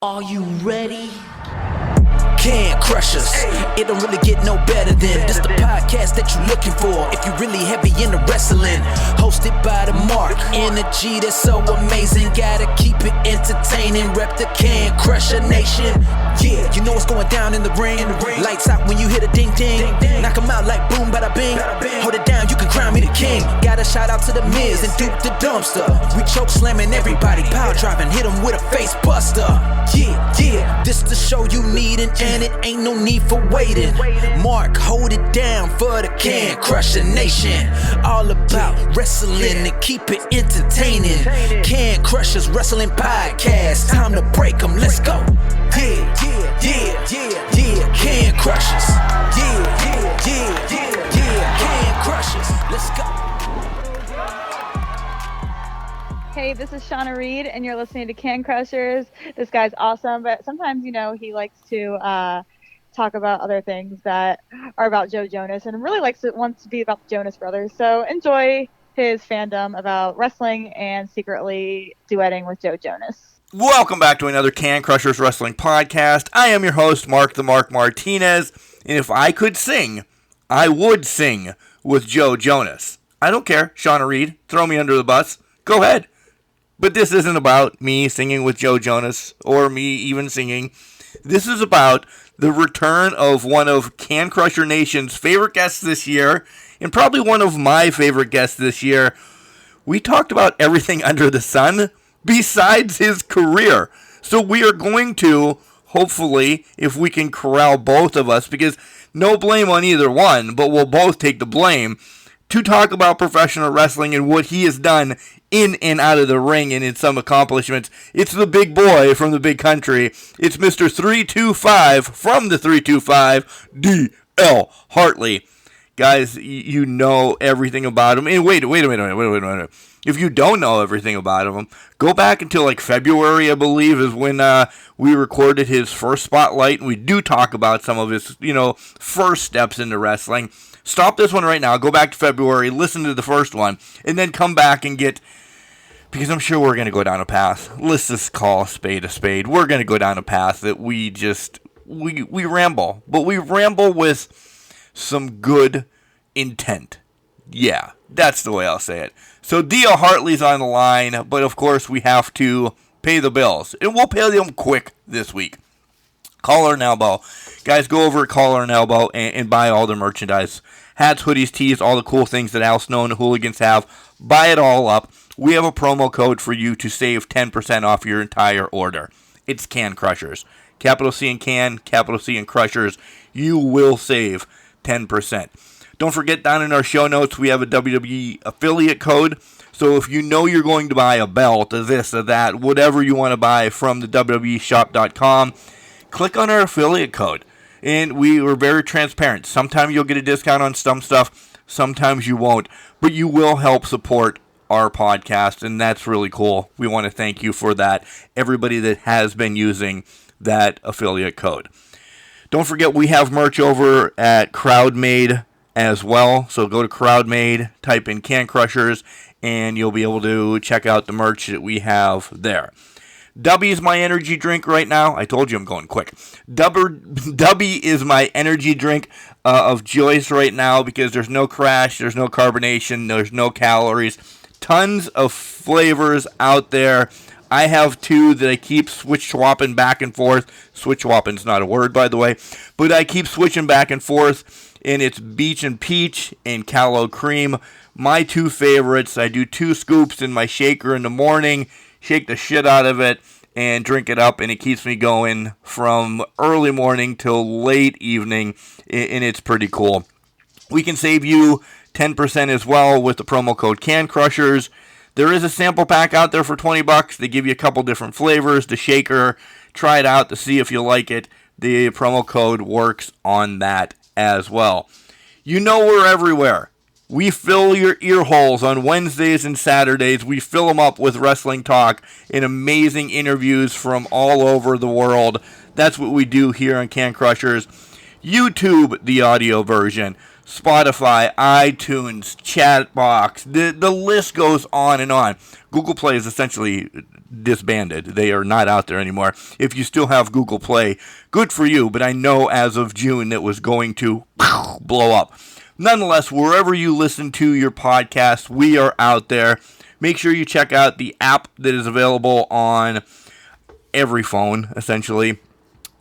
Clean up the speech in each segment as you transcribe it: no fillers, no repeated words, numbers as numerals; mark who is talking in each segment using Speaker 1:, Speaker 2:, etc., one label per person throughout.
Speaker 1: Are you ready? Can crush us. It don't really get no better than this. The podcast that you're looking for if you're really heavy into wrestling. Hosted by the Mark. Energy that's so amazing. Gotta keep it entertaining. Rep the Can Crusher Nation. Yeah, you know what's going down in the ring. Lights out when you hit a ding ding. Knock 'em out like boom bada bing. Hold it down, you can crown me the king. Got a shout out to the Miz and Duke the Dumpster. We choke slamming everybody. Power driving, hit 'em with a face buster. Yeah, this the show you need and it ain't no need for waiting. Mark, hold it down for the Can Crusher Nation. All about wrestling and keep it entertaining. Can Crushers Wrestling Podcast. Time to break 'em, let's go. Yeah, Can Crushers. Yeah, Can Crushers. Let's go.
Speaker 2: Hey, this is Shauna Reed, and you're listening to Can Crushers. This guy's awesome, but sometimes, he likes to talk about other things that are about Joe Jonas, and really wants to be about the Jonas Brothers. So enjoy his fandom about wrestling and secretly duetting with Joe Jonas.
Speaker 3: Welcome back to another Can Crushers Wrestling Podcast. I am your host, Mark the Mark Martinez, and if I could sing, I would sing with Joe Jonas. I don't care, Shauna Reed, throw me under the bus, go ahead. But this isn't about me singing with Joe Jonas, or me even singing. This is about the return of one of Can Crusher Nation's favorite guests this year, and probably one of my favorite guests this year. We talked about everything under the sun besides his career. So we are going to, hopefully, if we can corral both of us, because no blame on either one, but we'll both take the blame, to talk about professional wrestling and what he has done in and out of the ring and in some accomplishments. It's the big boy from the big country. It's Mr. 325 from the 325, D.L. Hartley. Guys, you know everything about him. And wait a minute. If you don't know everything about him, go back until like February, I believe, is when we recorded his first spotlight, and we do talk about some of his, first steps into wrestling. Stop this one right now, go back to February, listen to the first one, and then come back and because I'm sure we're going to go down a path. Let's just call a spade a spade. We're going to go down a path that we ramble. But we ramble with some good intent. Yeah, that's the way I'll say it. So D.L. Hartley's on the line, but of course we have to pay the bills. And we'll pay them quick this week. Collar and Elbow. Guys, go over at Collar and Elbow and buy all their merchandise. Hats, hoodies, tees, all the cool things that Al Snow and the Hooligans have. Buy it all up. We have a promo code for you to save 10% off your entire order. It's Can Crushers. Capital C in Can, capital C in Crushers. You will save 10%. Don't forget, down in our show notes, we have a WWE affiliate code. So if you know you're going to buy a belt, a this, or that, whatever you want to buy from the WWEshop.com, click on our affiliate code. And we were very transparent. Sometimes you'll get a discount on some stuff, sometimes you won't. But you will help support our podcast, and that's really cool. We want to thank you for that, everybody that has been using that affiliate code. Don't forget, we have merch over at CrowdMade as well. So go to CrowdMade, type in Can Crushers, and you'll be able to check out the merch that we have there. Dubby is my energy drink right now. I told you I'm going quick. Dubby is my energy drink of choice right now because there's no crash, there's no carbonation, there's no calories. Tons of flavors out there. I have two that I keep switch-swapping back and forth. Switch-swapping's not a word, by the way. But I keep switching back and forth, and it's Beach and Peach and Callow Cream. My two favorites. I do 2 scoops in my shaker in the morning, shake the shit out of it, and drink it up, and it keeps me going from early morning till late evening, and it's pretty cool. We can save you 10% as well with the promo code Can Crushers. There is a sample pack out there for $20. They give you a couple different flavors. The shaker, try it out to see if you like it. The promo code works on that as well. You know we're everywhere. We fill your ear holes on Wednesdays and Saturdays. We fill them up with wrestling talk and amazing interviews from all over the world. That's what we do here on Can Crushers. YouTube, the audio version. Spotify, iTunes, Chatbox. The list goes on and on. Google Play is essentially disbanded. They are not out there anymore. If you still have Google Play, good for you, but I know as of June it was going to blow up. Nonetheless, wherever you listen to your podcast, we are out there. Make sure you check out the app that is available on every phone, essentially.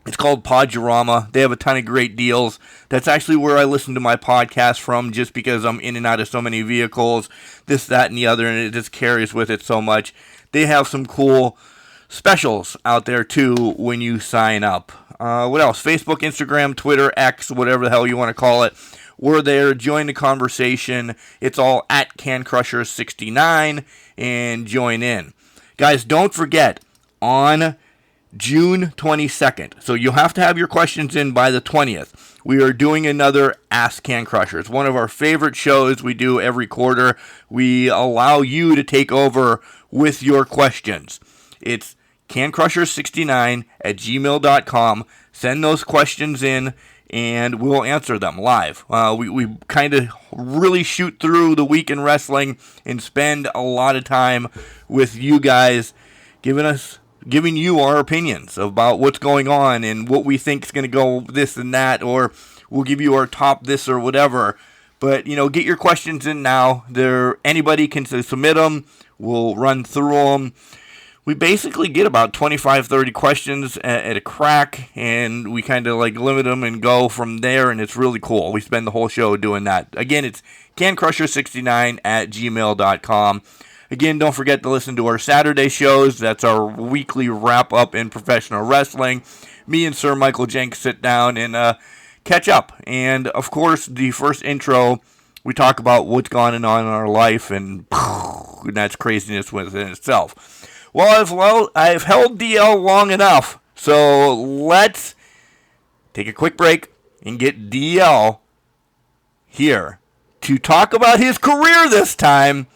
Speaker 3: It's called Podurama. They have a ton of great deals. That's actually where I listen to my podcast from, just because I'm in and out of so many vehicles, this, that, and the other, and it just carries with it so much. They have some cool specials out there, too, when you sign up. What else? Facebook, Instagram, Twitter, X, whatever the hell you want to call it. We're there. Join the conversation. It's all at CanCrushers69, and join in. Guys, don't forget, on June 22nd. So you'll have to have your questions in by the 20th. We are doing another Ask Can Crushers, one of our favorite shows we do every quarter. We allow you to take over with your questions. It's cancrushers69@gmail.com. Send those questions in, and we'll answer them live. We kind of really shoot through the week in wrestling and spend a lot of time with you guys giving you our opinions about what's going on and what we think is going to go this and that, or we'll give you our top this or whatever. But, get your questions in now. Anybody can submit them. We'll run through them. We basically get about 25, 30 questions at a crack, and we kind of limit them and go from there, and it's really cool. We spend the whole show doing that. Again, it's cancrushers69@gmail.com. Again, don't forget to listen to our Saturday shows. That's our weekly wrap-up in professional wrestling. Me and Sir Michael Jenks sit down and catch up. And, of course, the first intro, we talk about what's going on in our life, and that's craziness within itself. Well, I've held DL long enough, so let's take a quick break and get DL here to talk about his career this time.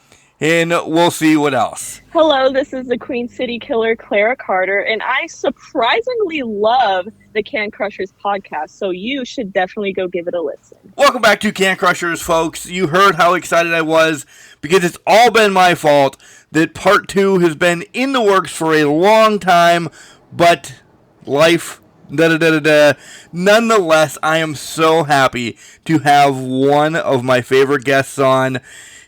Speaker 3: And we'll see what else.
Speaker 4: Hello, this is the Queen City Killer, Clara Carter, and I surprisingly love the Can Crushers podcast, so you should definitely go give it a listen.
Speaker 3: Welcome back to Can Crushers, folks. You heard how excited I was, because it's all been my fault that part 2 has been in the works for a long time, but life, Nonetheless, I am so happy to have one of my favorite guests on.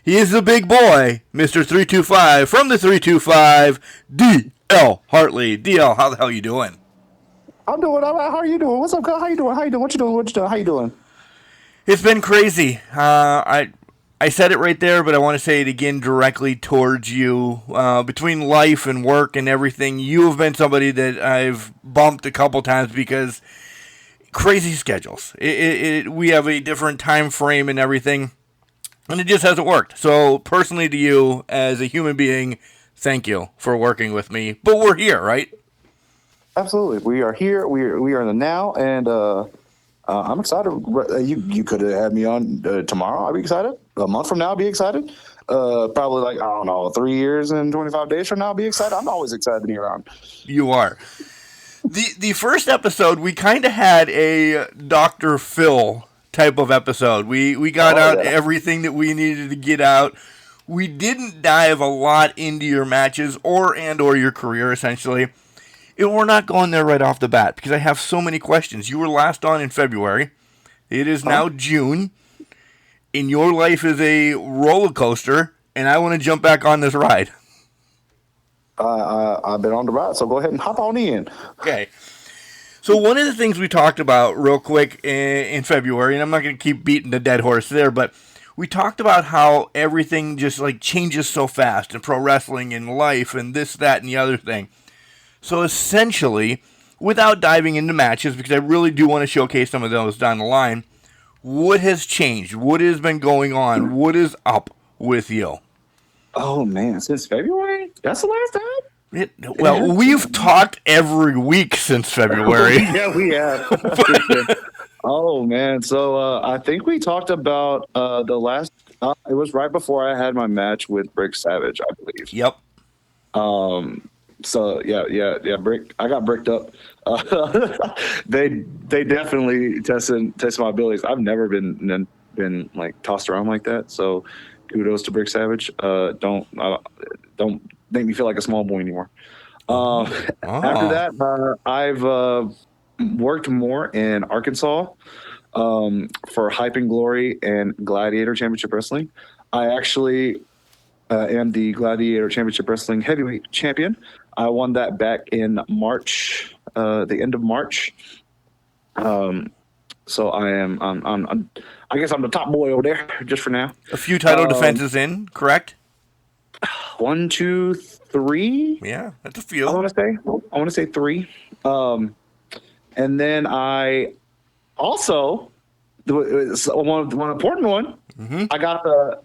Speaker 3: He is the big boy, Mr. 325, from the 325, DL Hartley. DL, how the hell you doing?
Speaker 5: I'm doing all right. How are you doing? What's up, girl? How you doing? What you doing? How you doing?
Speaker 3: It's been crazy. I said it right there, but I want to say it again directly towards you. Between life and work and everything, you have been somebody that I've bumped a couple times because crazy schedules. We have a different time frame and everything. And it just hasn't worked. So, personally to you, as a human being, thank you for working with me. But we're here, right?
Speaker 5: Absolutely. We are here. We are in the now. And I'm excited. You could have had me on tomorrow. I'd be excited. A month from now, I'd be excited. Probably 3 years and 25 days from now, I'll be excited. I'm always excited to be around.
Speaker 3: You are. The first episode, we kind of had a Dr. Phil type of episode. We got out everything that we needed to get out. We didn't dive a lot into your matches or your career, essentially. And we're not going there right off the bat because I have so many questions. You were last on in February. It is now June. And your life is a roller coaster, and I want to jump back on this ride.
Speaker 5: I've been on the ride, so go ahead and hop on in.
Speaker 3: Okay. So one of the things we talked about real quick in February, and I'm not going to keep beating the dead horse there, but we talked about how everything just changes so fast in pro wrestling and life and this, that, and the other thing. So essentially, without diving into matches, because I really do want to showcase some of those down the line, what has changed? What has been going on? What is up with you?
Speaker 5: Oh, man, since February? That's the last time?
Speaker 3: We've talked every week since February.
Speaker 5: Yeah, we have. Oh, man. So I think we talked about the last it was right before I had my match with Brick Savage, I believe.
Speaker 3: Yep.
Speaker 5: So yeah. I got bricked up. They definitely tested my abilities. I've never been been like tossed around like that. So kudos to Brick Savage. Don't make me feel like a small boy anymore. After that, I've worked more in Arkansas for Hype and Glory and Gladiator Championship Wrestling. I actually am the Gladiator Championship Wrestling heavyweight champion. I won that back in March, the end of March. So I guess I'm the top boy over there just for now.
Speaker 3: A few title defenses in, correct?
Speaker 5: 1, 2, 3.
Speaker 3: Yeah, that's a few.
Speaker 5: I want to say 3. And then I also one important one.
Speaker 3: Mm-hmm.
Speaker 5: I got the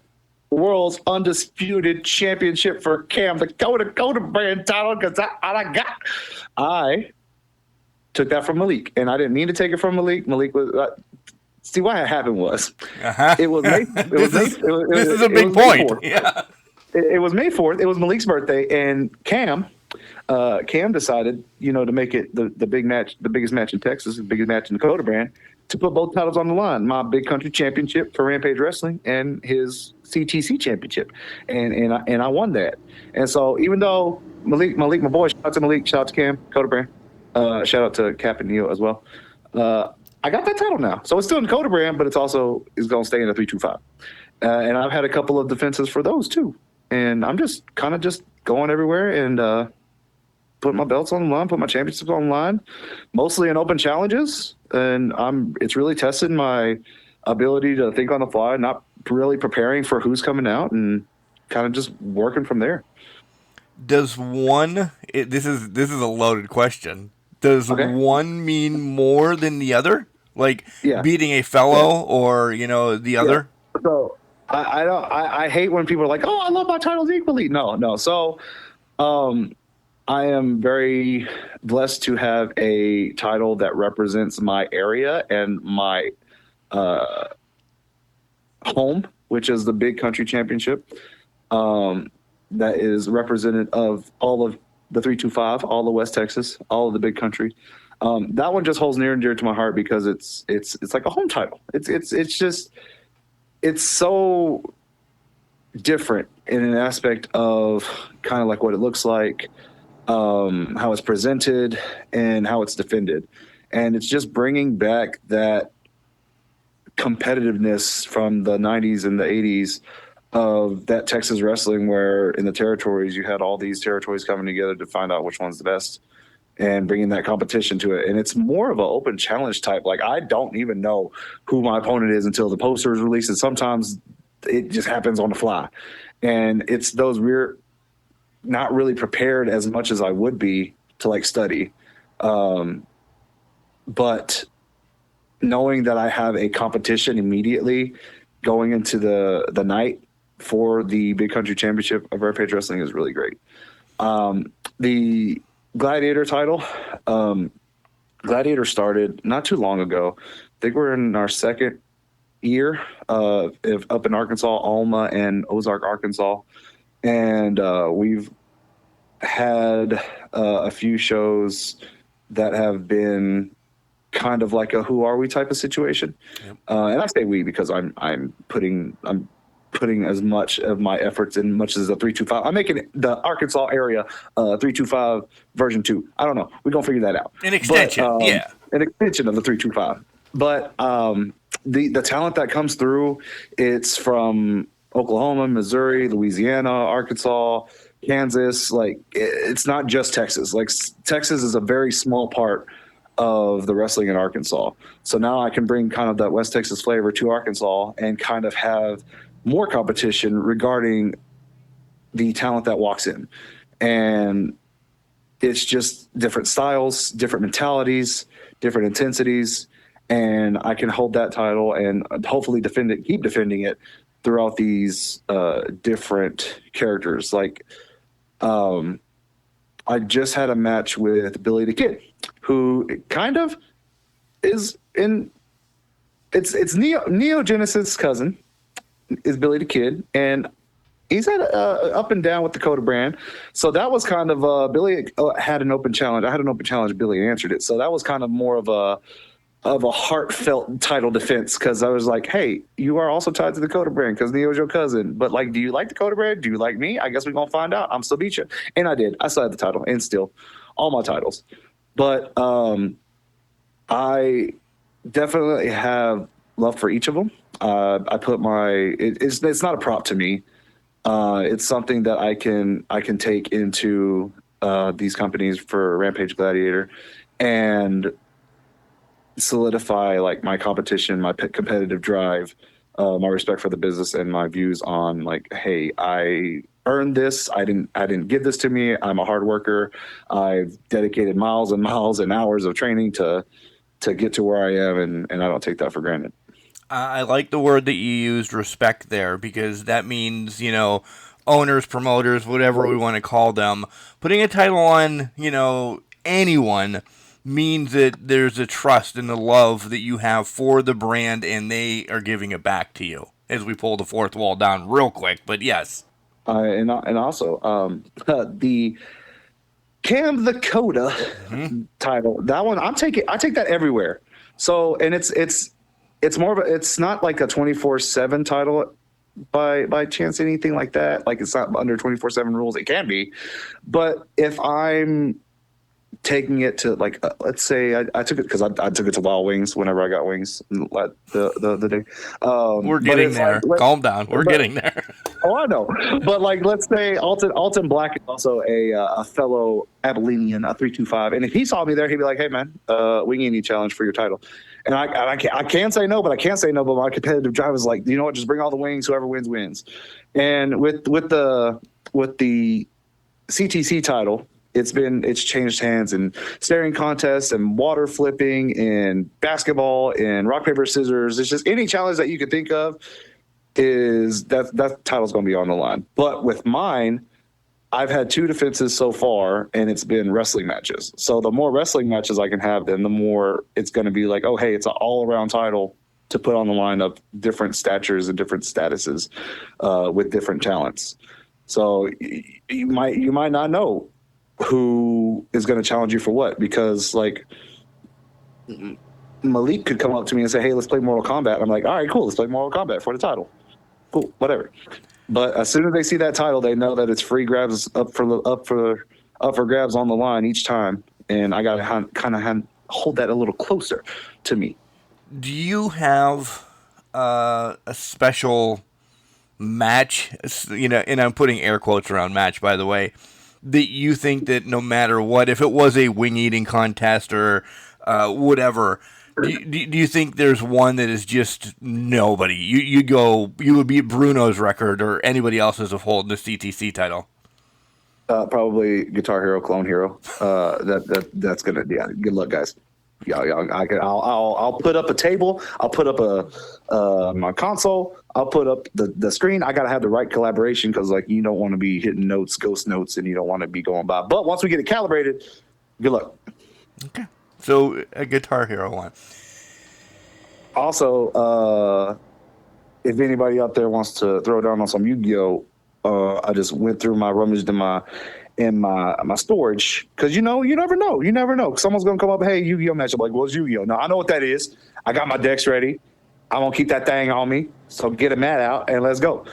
Speaker 5: world's undisputed championship for Cam, the Coda brand title, because I took that from Malik, and I didn't mean to take it from Malik. Malik was see what happened was it was May,
Speaker 3: this is a big point. Yeah,
Speaker 5: it was May 4th. It was Malik's birthday, and Cam decided, to make it the big match, the biggest match in Texas, the biggest match in the Coda brand, to put both titles on the line: my Big Country Championship for Rampage Wrestling and his CTC Championship, and I won that. And so even though Malik, my boy, shout out to Malik, shout out to Cam, Coda brand. Shout out to Cap and Neil as well. I got that title now. So it's still in Coda brand, but it's going to stay in the 325. And I've had a couple of defenses for those too. And I'm just kind of going everywhere and putting my belts on the line, put my championships on the line, mostly in open challenges. And it's really tested my ability to think on the fly, not really preparing for who's coming out, and kind of just working from there.
Speaker 3: Does this is a loaded question. Does one mean more than the other? Like beating a fellow or, the other?
Speaker 5: So I hate when people are like, oh, I love my titles equally. No. So I am very blessed to have a title that represents my area and my home, which is the Big Country Championship. That is representative of all of the 325, all of West Texas, all of the Big Country. That one just holds near and dear to my heart because it's like a home title. It's so different in an aspect of kind of like what it looks like, how it's presented, and how it's defended. And it's just bringing back that competitiveness from the 90s and the 80s of that Texas wrestling, where in the territories you had all these territories coming together to find out which one's the best and bringing that competition to it. And it's more of an open challenge type. Like, I don't even know who my opponent is until the poster is released. And sometimes it just happens on the fly. And it's those we're not really prepared as much as I would be to study. But knowing that I have a competition immediately going into the night for the Big Country Championship of Rampage Wrestling is really great. The Gladiator title, Gladiator started not too long ago. I think we're in our second year up in Arkansas, Alma and Ozark, Arkansas. And we've had a few shows that have been kind of like a who are we type of situation. Yep. And I say we because I'm putting as much of my efforts in much as a 325. I'm making the Arkansas area 325 version 2. I don't know. We're going to figure that out.
Speaker 3: An extension.
Speaker 5: An extension of the 325. But the talent that comes through, it's from Oklahoma, Missouri, Louisiana, Arkansas, Kansas. Like, it's not just Texas. Like, Texas is a very small part of the wrestling in Arkansas. So now I can bring kind of that West Texas flavor to Arkansas and kind of have more competition regarding the talent that walks in. And it's just different styles, different mentalities, different intensities. And I can hold that title and hopefully keep defending it throughout these different characters. Like, I just had a match with Billy the Kid, who kind of is it's Neo Genesis' cousin is Billy the Kid, and he's had up and down with the Coda brand. So that was kind of Billy had an open challenge. I had an open challenge. Billy answered it. So that was kind of more of of a heartfelt title defense, because I was like, hey, you are also tied to the Coda brand because Neo's your cousin. But like, do you like the Coda brand? Do you like me? I guess we're gonna find out. I'm still beat you. And I did. I still had the title and still all my titles. But I definitely have love for each of them. I put it's not a prop to me. It's something that I can take into these companies for Rampage Gladiator and solidify like my competition, my competitive drive, my respect for the business, and my views on like, hey, I earned this. I didn't give this to me. I'm a hard worker. I've dedicated miles and miles and hours of training to get to where I am, and I don't take that for granted.
Speaker 3: I like the word that you used, respect, there, because that means, you know, owners, promoters, whatever we want to call them, putting a title on, you know, anyone means that there's a trust and a love that you have for the brand, and they are giving it back to you. As we pull the fourth wall down real quick, but yes.
Speaker 5: And also the Cam the Coda title, that one I take that everywhere. So, and it's more of a, it's not like a 24/7 title by chance, anything like that. Like, it's not under 24/7 rules. It can be, but if I'm taking it to like, let's say I took it because I took it to Wild Wings whenever I got wings the day.
Speaker 3: We're getting there. Like, calm down. We're getting there.
Speaker 5: Oh, I know. But like, let's say Alton Black is also a fellow Abilenian, a 325, and if he saw me there, he'd be like, "Hey man, we need a challenge for your title." And I can't say no, but I can't say no. But my competitive drive is like, you know what? Just bring all the wings. Whoever wins wins. And with the CTC title, it's changed hands in staring contests and water flipping and basketball and rock paper scissors. It's just any challenge that you could think of is that title's going to be on the line. But with mine, I've had 2 defenses so far, and it's been wrestling matches. So the more wrestling matches I can have, then the more it's going to be like, oh, hey, it's an all-around title to put on the line of different statures and different statuses with different talents. So you might not know who is going to challenge you for what, because like Malik could come up to me and say, hey, let's play Mortal Kombat. I'm like, all right, cool, let's play Mortal Kombat for the title. Cool, whatever. But as soon as they see that title, they know that it's free grabs up for grabs on the line each time, and I got to kind of hold that a little closer to me.
Speaker 3: Do you have a special match, you know, and I'm putting air quotes around match, by the way, that you think that no matter what, if it was a wing eating contest or whatever, do you think there's one that is just nobody? You would beat Bruno's record or anybody else's of holding the CTC title?
Speaker 5: Probably Guitar Hero, Clone Hero. That's gonna, yeah. Good luck, guys. Yeah, I'll put up a table. I'll put up my console. I'll put up the screen. I gotta have the right collaboration, because like, you don't want to be hitting notes, ghost notes, and you don't want to be going by. But once we get it calibrated, good luck.
Speaker 3: Okay. So a Guitar Hero one.
Speaker 5: Also, if anybody out there wants to throw down on some Yu-Gi-Oh, I just went through my rummaged in my storage, because you never know. Someone's gonna come up, hey, Yu-Gi-Oh match. I'm like, what's Yu-Gi-Oh? No, I know what that is. I got my decks ready. I'm gonna keep that thing on me. So get a mat out and let's go.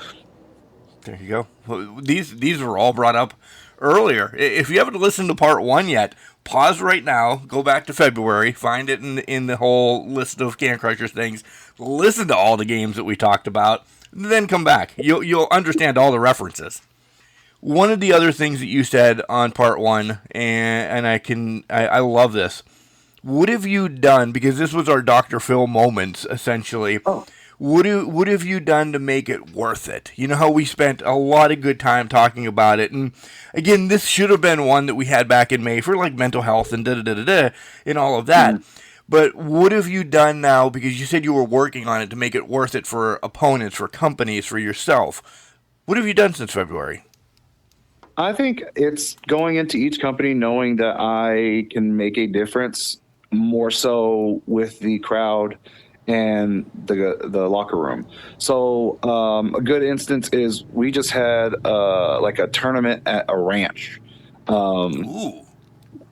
Speaker 3: There you go. Well, these were all brought up earlier. If you haven't listened to part 1 yet, pause right now, go back to February, find it in the whole list of Can Crushers things, listen to all the games that we talked about, then come back. You'll understand all the references. One of the other things that you said on part 1, and I love this. What have you done, because this was our Dr. Phil moments, essentially.
Speaker 5: Oh.
Speaker 3: What have you done to make it worth it? You know how we spent a lot of good time talking about it, and again, this should have been one that we had back in May for like mental health and and all of that. Mm. But what have you done now, because you said you were working on it, to make it worth it for opponents, for companies, for yourself? What have you done since February?
Speaker 5: I think it's going into each company knowing that I can make a difference, more so with the crowd and the locker room. So a good instance is we just had like a tournament at a ranch.
Speaker 3: Ooh.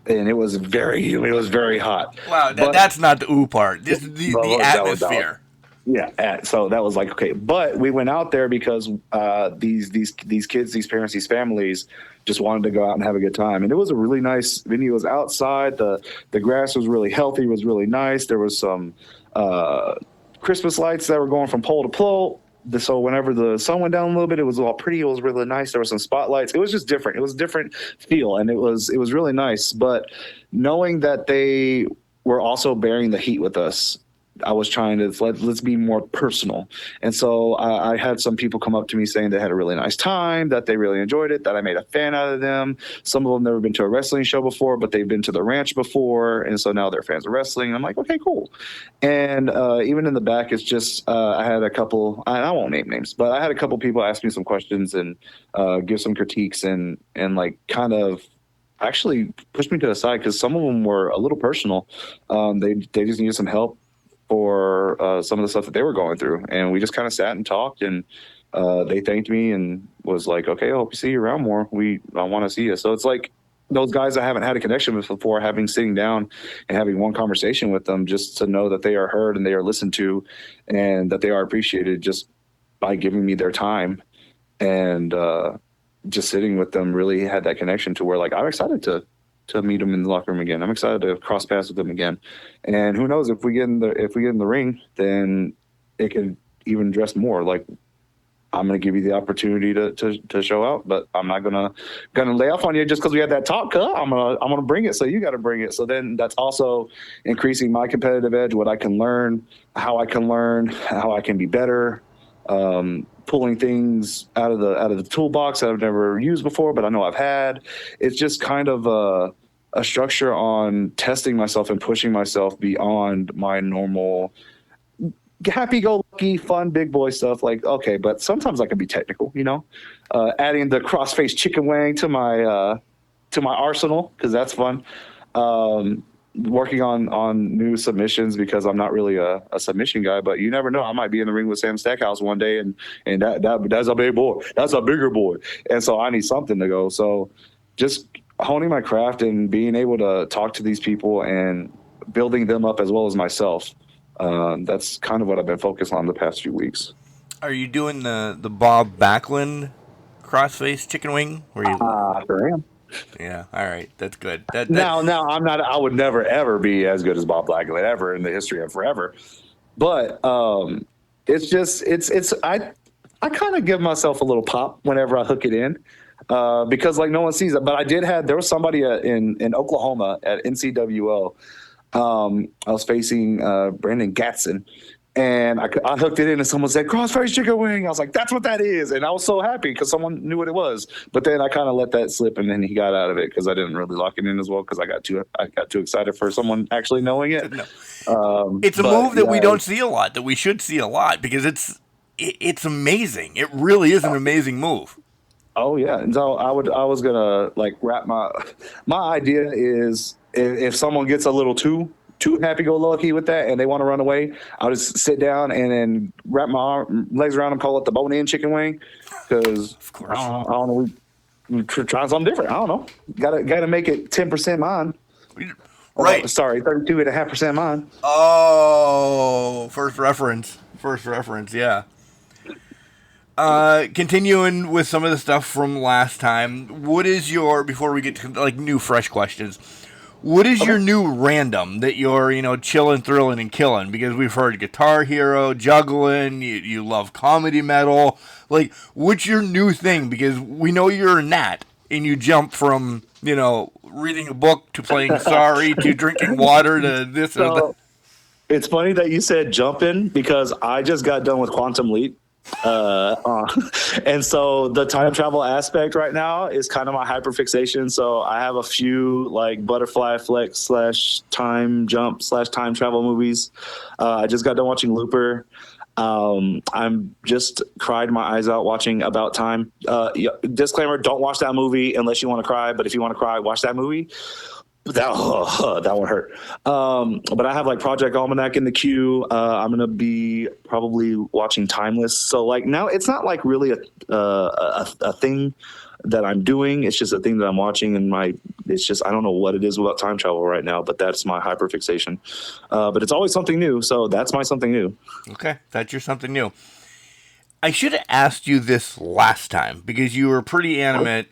Speaker 5: and it was very humid. It was very hot.
Speaker 3: Wow,
Speaker 5: But-
Speaker 3: that's not the ooh part. This is the atmosphere.
Speaker 5: Yeah, so that was like okay, but we went out there because these kids, these parents, these families just wanted to go out and have a good time, and it was a really nice venue. It was outside. The grass was really healthy. It was really nice. There was some Christmas lights that were going from pole to pole. So whenever the sun went down a little bit, it was all pretty. It was really nice. There were some spotlights. It was just different. It was a different feel, and it was really nice. But knowing that they were also bearing the heat with us, I was trying to let's be more personal. And so I had some people come up to me saying they had a really nice time, that they really enjoyed it, that I made a fan out of them. Some of them never been to a wrestling show before, but they've been to the ranch before. And so now they're fans of wrestling. I'm like, okay, cool. And even in the back, it's just I had a couple, I won't name names, but I had a couple people ask me some questions and give some critiques and like kind of actually pushed me to the side because some of them were a little personal. They just needed some help for some of the stuff that they were going through, and we just kind of sat and talked, and they thanked me and was like, okay, I hope you see you around more. I want to see you. So it's like those guys I haven't had a connection with before, sitting down and having one conversation with them, just to know that they are heard and they are listened to and that they are appreciated just by giving me their time, and just sitting with them really had that connection to where like I'm excited to meet them in the locker room again. I'm excited to cross paths with them again. And who knows, if we get in the ring, then it could even dress more. Like I'm going to give you the opportunity to show out, but I'm not gonna lay off on you just because we had that talk. I'm gonna bring it, so you got to bring it. So then that's also increasing my competitive edge, what I can learn, how I can be better, pulling things out of the toolbox that I've never used before, but I know I've had. It's just kind of a structure on testing myself and pushing myself beyond my normal happy-go-lucky, fun, big boy stuff. Like, okay, but sometimes I can be technical, adding the cross-face chicken wing to my arsenal because that's fun. Working on new submissions because I'm not really a submission guy, but you never know. I might be in the ring with Sam Stackhouse one day, and that's a big boy. That's a bigger boy, and so I need something to go. So just honing my craft and being able to talk to these people and building them up as well as myself. That's kind of what I've been focused on the past few weeks.
Speaker 3: Are you doing the Bob Backlund crossface chicken wing?
Speaker 5: Sure am.
Speaker 3: Yeah, all right, that's good.
Speaker 5: Now I'm not. I would never ever be as good as Bob Backlund ever in the history of forever. But it's just I kind of give myself a little pop whenever I hook it in because like no one sees it. But there was somebody in Oklahoma at NCWO. I was facing Brandon Gatson. And I hooked it in and someone said, crossface chicken wing. I was like, that's what that is. And I was so happy because someone knew what it was. But then I kind of let that slip and then he got out of it because I didn't really lock it in as well because I got too excited for someone actually knowing it.
Speaker 3: No. It's a move that we don't see a lot, that we should see a lot because it's amazing. It really is an amazing move.
Speaker 5: Oh, yeah. And so I was going to like wrap my idea is if someone gets a little too happy-go-lucky with that and they want to run away, I'll just sit down and then wrap my legs around them, call it the bone-in chicken wing because
Speaker 3: of course.
Speaker 5: I don't know, we're trying something different. I don't know. Gotta make it 10% mine.
Speaker 3: Right.
Speaker 5: Oh, sorry, 32.5% mine.
Speaker 3: Oh, first reference, yeah. Continuing with some of the stuff from last time, before we get to like new fresh questions, what is your new random that you're, chilling, thrilling, and killing? Because we've heard Guitar Hero, juggling, you love comedy metal. Like, what's your new thing? Because we know you're a gnat, and you jump from, reading a book to playing Sorry to drinking water to this or that.
Speaker 5: It's funny that you said jumping because I just got done with Quantum Leap. And so the time travel aspect right now is kind of my hyperfixation. So I have a few like butterfly effect / time jump / time travel movies. I just got done watching Looper. I'm just cried my eyes out watching About Time. Disclaimer, don't watch that movie unless you want to cry. But if you want to cry, watch that movie. That one hurt. But I have like Project Almanac in the queue. I'm gonna be probably watching Timeless. So like now it's not like really a thing that I'm doing. It's just a thing that I'm watching, and it's just, I don't know what it is about time travel right now, but that's my hyperfixation. But it's always something new, so that's my something new.
Speaker 3: Okay, that's your something new. I should have asked you this last time because you were pretty animate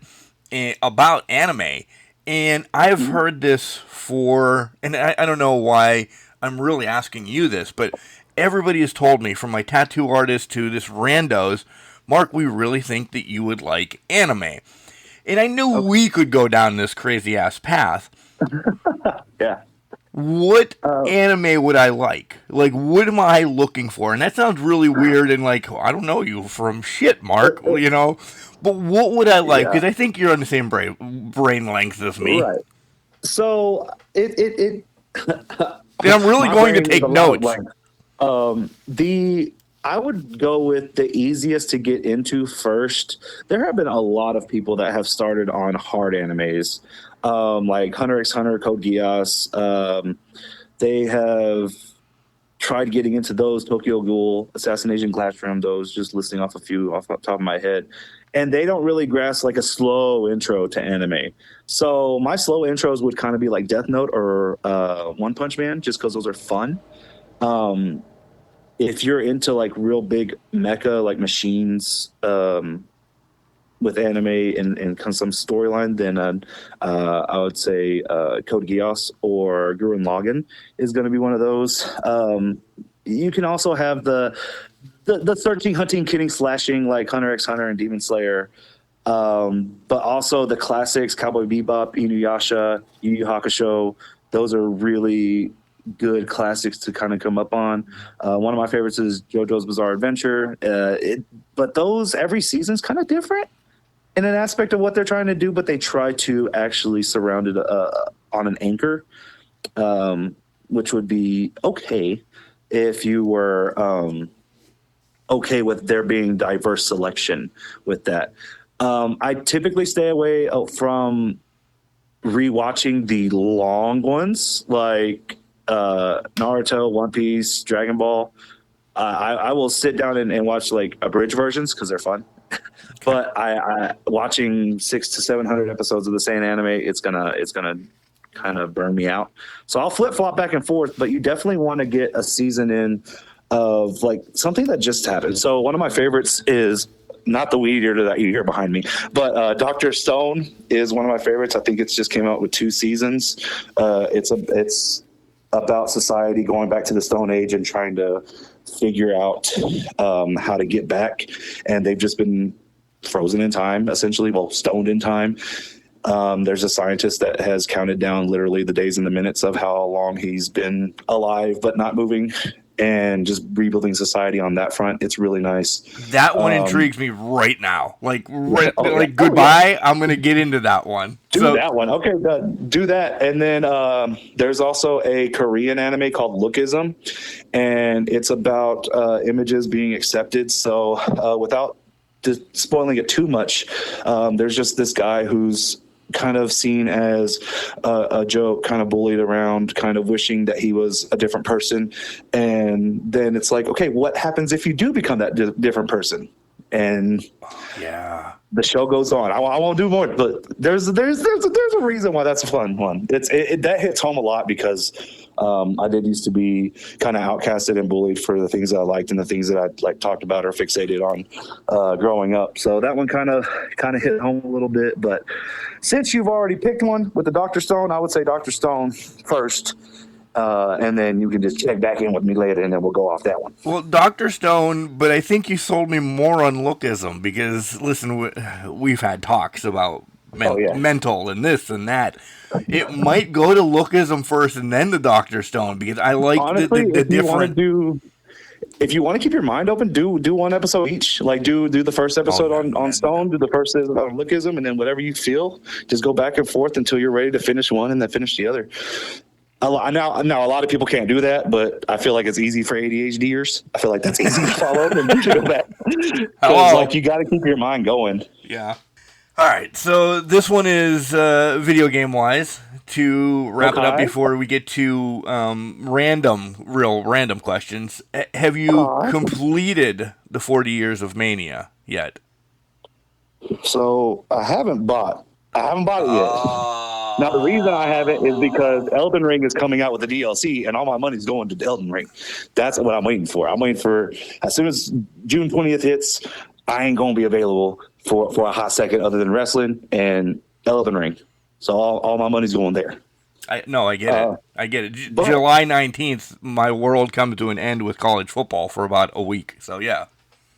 Speaker 3: about anime, and I've heard this and I don't know why I'm really asking you this, but everybody has told me, from my tattoo artist to this randos, Mark, we really think that you would like anime. And I knew we could go down this crazy ass path.
Speaker 5: Yeah.
Speaker 3: What anime would I like? Like, what am I looking for? And that sounds really weird and like, I don't know you from shit, Mark, you know? But what would I like? Because I think you're on the same brain length as me.
Speaker 5: Right. So and
Speaker 3: I'm really going to take notes.
Speaker 5: I would go with the easiest to get into first. There have been a lot of people that have started on hard animes, like Hunter x Hunter, Code Geass. They have tried getting into those, Tokyo Ghoul, Assassination Classroom, those, just listing off a few off the top of my head. And they don't really grasp like a slow intro to anime. So my slow intros would kind of be like Death Note or One Punch Man, just because those are fun. If you're into like real big mecha, like machines, with anime and some storyline, then I would say Code Geass or Gurren Lagann is going to be one of those. You can also have the searching, hunting, killing, slashing like Hunter x Hunter and Demon Slayer, but also the classics, Cowboy Bebop, Inuyasha, Yu Yu Hakusho. Those are really good classics to kind of come up on. One of my favorites is JoJo's Bizarre Adventure. But those, every season's kind of different in an aspect of what they're trying to do, but they try to actually surround it on an anchor, which would be okay if you were okay with there being diverse selection with that. I typically stay away from rewatching the long ones like Naruto, One Piece, Dragon Ball. I will sit down and watch like abridged versions because they're fun. But I watching 600 to 700 episodes of the same anime, it's gonna kind of burn me out. So I'll flip flop back and forth. But you definitely want to get a season in of like something that just happened. So one of my favorites is not the Weed Eater that you hear behind me, but Dr. Stone is one of my favorites. I think it's just came out with 2 seasons. It's about society going back to the Stone Age and trying to figure out how to get back. And they've just been frozen in time, essentially, well, stoned in time. There's a scientist that has counted down literally the days and the minutes of how long he's been alive but not moving, and just rebuilding society on that front. It's really nice.
Speaker 3: That one intrigues me right now. Like, goodbye.
Speaker 5: Yeah.
Speaker 3: I'm going to get into that one.
Speaker 5: That one. Okay, do that. And then there's also a Korean anime called Lookism, and it's about images being accepted. So without spoiling it too much, there's just this guy who's kind of seen as a joke, kind of bullied around, kind of wishing that he was a different person. And then it's like, okay, what happens if you do become that different person? And the show goes on. I won't do more, but there's a reason why that's a fun one. That hits home a lot because I did used to be kind of outcasted and bullied for the things that I liked and the things that I like talked about or fixated on growing up. So that one kind of hit home a little bit. But since you've already picked one with the Dr. Stone, I would say Dr. Stone first. And then you can just check back in with me later, and then we'll go off that one.
Speaker 3: Well, Dr. Stone, but I think you sold me more on Lookism because, listen, we've had talks about mental and this and that. It might go to Lookism first and then to Dr. Stone because I like honestly, the different.
Speaker 5: If you want to keep your mind open, do one episode each. Like do the first episode on Stone, do the first episode on Lookism, and then whatever you feel, just go back and forth until you're ready to finish one and then finish the other. Now, a lot of people can't do that, but I feel like it's easy for ADHDers. I feel like that's easy to follow and you should go back. Because like you got to keep your mind going.
Speaker 3: Yeah. All right, so this one is video game wise. To wrap it up before we get to real random questions, have you completed the 40 Years of Mania yet?
Speaker 5: So I haven't bought it yet. Now the reason I haven't is because Elden Ring is coming out with the DLC, and all my money's going to Elden Ring. That's what I'm waiting for. I'm waiting for as soon as June 20th hits, I ain't gonna be available for a hot second other than wrestling and Elden Ring. So all my money's going there.
Speaker 3: I get it. I get it. July 19th, my world comes to an end with college football for about a week. So yeah.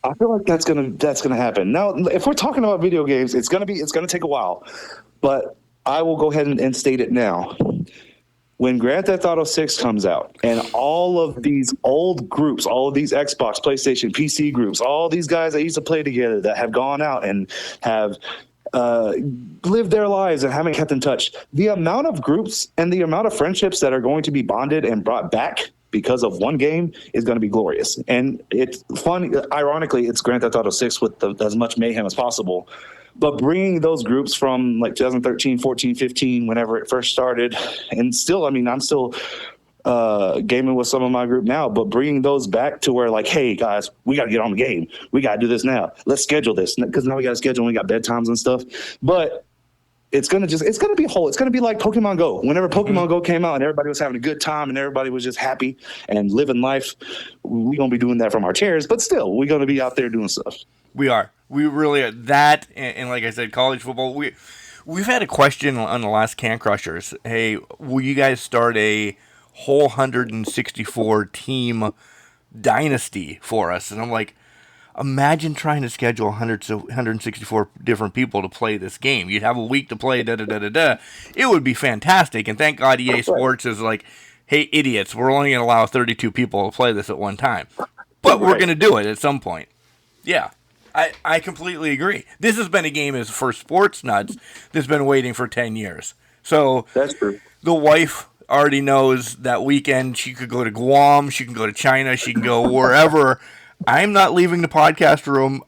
Speaker 5: I feel like that's gonna happen. Now, if we're talking about video games, it's gonna take a while, but I will go ahead and state it now. When Grand Theft Auto 6 comes out, and all of these old groups, all of these Xbox, PlayStation, PC groups, all these guys that used to play together that have gone out and have lived their lives and haven't kept in touch, the amount of groups and the amount of friendships that are going to be bonded and brought back because of one game is going to be glorious. And it's fun. Ironically, it's Grand Theft Auto 6 with as much mayhem as possible. But bringing those groups from like 2013, 14, 15, whenever it first started, and still, I mean, I'm still gaming with some of my group now, but bringing those back to where like, hey guys, we got to get on the game. We got to do this now. Let's schedule this, because now we got to schedule and we got bedtimes and stuff. But it's going to be a whole, it's going to be like Pokemon Go. Whenever Pokemon Go came out and everybody was having a good time and everybody was just happy and living life, we're going to be doing that from our chairs, but still, we're going to be out there doing stuff.
Speaker 3: We are. We really are. That, and like I said, college football, we've had a question on the last Can Crushers. Hey, will you guys start a whole 164 team dynasty for us? And I'm like, imagine trying to schedule 164 different people to play this game. You'd have a week to play, da-da-da-da-da. It would be fantastic. And thank God EA Sports is like, hey, idiots, we're only going to allow 32 people to play this at one time. But we're going to do it at some point. Yeah, I completely agree. This has been a game as for sports nuts that's been waiting for 10 years. So
Speaker 5: that's true.
Speaker 3: The wife already knows that weekend she could go to Guam, she can go to China, she can go wherever. I'm not leaving the podcast room.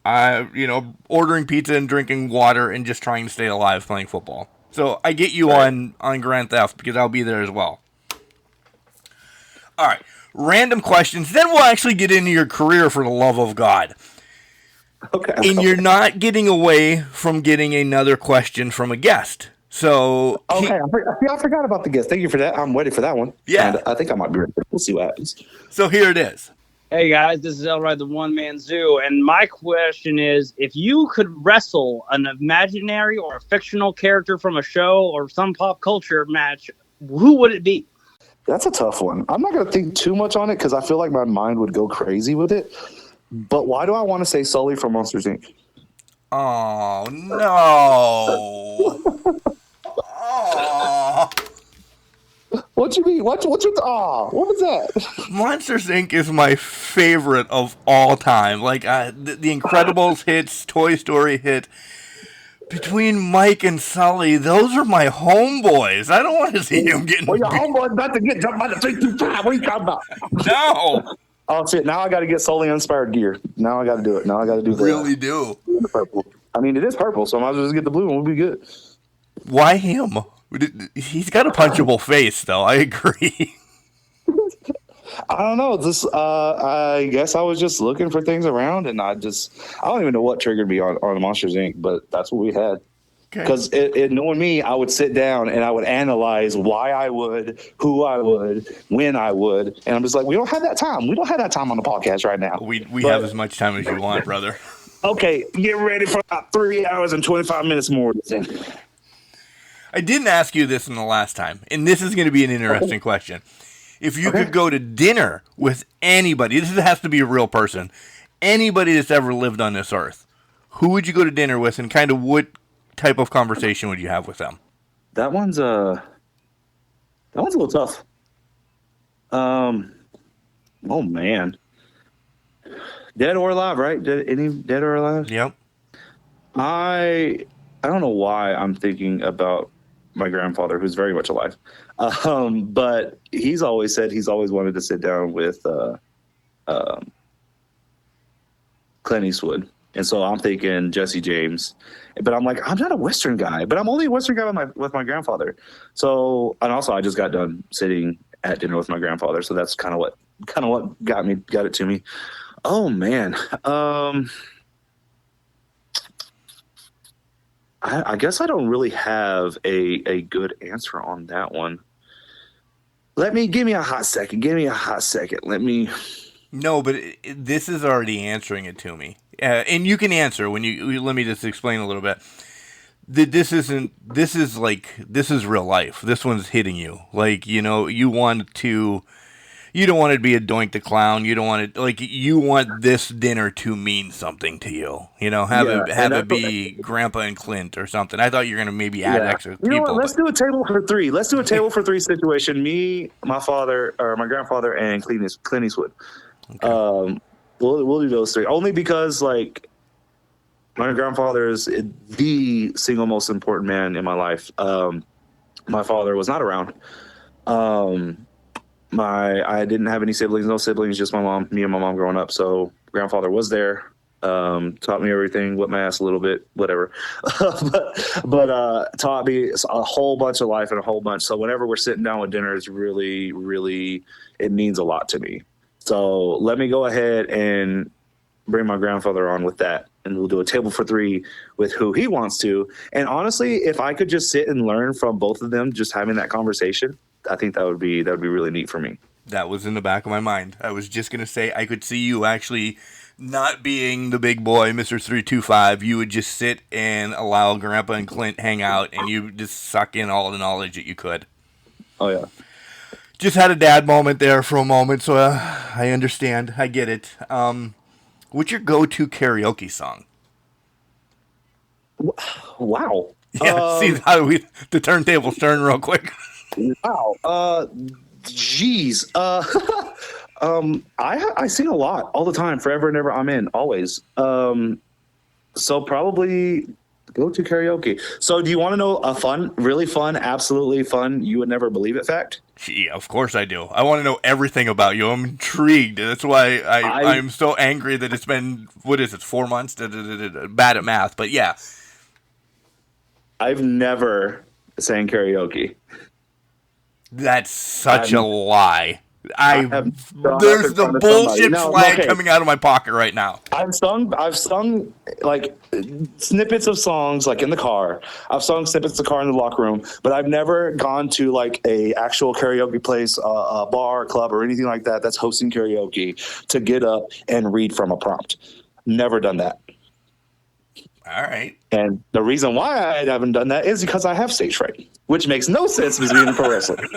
Speaker 3: Ordering pizza and drinking water and just trying to stay alive playing football. So I get you on Grand Theft because I'll be there as well. All right, random questions. Then we'll actually get into your career, for the love of God.
Speaker 5: Okay.
Speaker 3: And you're not getting away from getting another question from a guest. So
Speaker 5: okay, I forgot about the guest. Thank you for that. I'm ready for that one.
Speaker 3: Yeah,
Speaker 5: and I think I might be ready. We'll see what happens.
Speaker 3: So here it is.
Speaker 6: Hey guys, this is Elrod, the One Man Zoo, and my question is: if you could wrestle an imaginary or a fictional character from a show or some pop culture match, who would it be?
Speaker 5: That's a tough one. I'm not going to think too much on it because I feel like my mind would go crazy with it. But why do I want to say Sully from Monsters, Inc.?
Speaker 3: Oh, no. Oh.
Speaker 5: What you mean? What was that?
Speaker 3: Monsters, Inc. is my favorite of all time. Like, the Incredibles hits, Toy Story hit. Between Mike and Sully, those are my homeboys. I don't want to see him getting...
Speaker 5: Well, your homeboy's about to get jumped by the 325. What are you talking about?
Speaker 3: No.
Speaker 5: Oh, shit. Now I got to get Sully inspired gear. Now I got to do it. Now I got to do that.
Speaker 3: Really do.
Speaker 5: The purple. I mean, it is purple, so I might as well just get the blue one. We'll be good.
Speaker 3: Why him? He's got a punchable face, though. I agree.
Speaker 5: I don't know. I guess I was just looking for things around, and I don't even know what triggered me on Monsters, Inc., but that's what we had. Because knowing me, I would sit down and I would analyze why I would, who I would, when I would. And I'm just like, we don't have that time. We don't have that time on the podcast right now.
Speaker 3: We have as much time as you want, brother.
Speaker 5: Okay, get ready for about 3 hours and 25 minutes more.
Speaker 3: I didn't ask you this in the last time, and this is going to be an interesting question. If you could go to dinner with anybody, this has to be a real person, anybody that's ever lived on this earth, who would you go to dinner with, and kind of what type of conversation would you have with them?
Speaker 5: That one's a little tough. Oh man, dead or alive, right? Any dead or alive?
Speaker 3: Yep.
Speaker 5: I don't know why I'm thinking about my grandfather, who's very much alive. But he's always said he's always wanted to sit down with Clint Eastwood. And so I'm thinking Jesse James. But I'm like, I'm not a Western guy, but I'm only a Western guy with my grandfather. So, and also I just got done sitting at dinner with my grandfather. So that's kind of what got it to me. Oh man. I guess I don't really have a good answer on that one. Give me a hot second. Give me a hot second.
Speaker 3: No, but this is already answering it to me. And you can answer when let me just explain a little bit. This is real life. This one's hitting you. Like, you know, you don't want it to be a Doink the Clown. You don't want it, like, you want this dinner to mean something to you. You know, have it be Grandpa and Clint or something. I thought you were going to maybe add extra people.
Speaker 5: You know what? Let's do a table for three. Let's do a table for three situation. Me, my father, or my grandfather, and Clint Eastwood. Okay. We'll do those three. Only because, like, my grandfather is the single most important man in my life. My father was not around. I didn't have any siblings, no siblings, just me and my mom growing up. So grandfather was there, taught me everything, whipped my ass a little bit, whatever, but taught me a whole bunch of life and a whole bunch. So whenever we're sitting down with dinner, it's really, really, it means a lot to me. So let me go ahead and bring my grandfather on with that. And we'll do a table for three with who he wants to. And honestly, if I could just sit and learn from both of them, just having that conversation, I think that would be really neat for me.
Speaker 3: That was in the back of my mind. I was just going to say I could see you actually not being the big boy, Mr. 325. You would just sit and allow Grandpa and Clint hang out, and you just suck in all the knowledge that you could.
Speaker 5: Oh, yeah.
Speaker 3: Just had a dad moment there for a moment, so I understand. I get it. What's your go-to karaoke song?
Speaker 5: Wow.
Speaker 3: Yeah, see how the turntables turn real quick.
Speaker 5: Wow. Geez. I sing a lot all the time, forever and ever. I'm in, always. So probably go to karaoke. So do you want to know a really fun, absolutely fun, you would never believe it fact?
Speaker 3: Gee, of course I do. I want to know everything about you. I'm intrigued. That's why I'm so angry that it's been, 4 months? Bad at math, but yeah.
Speaker 5: I've never sang karaoke.
Speaker 3: That's such a lie. There's the bullshit flag coming out of my pocket right now.
Speaker 5: I've sung like snippets of songs, like in the car. I've sung snippets of the car in the locker room, but I've never gone to like a actual karaoke place, a bar, club, or anything like that that's hosting karaoke to get up and read from a prompt. Never done that.
Speaker 3: All right.
Speaker 5: And the reason why I haven't done that is because I have stage fright, which makes no sense as being in pro wrestling.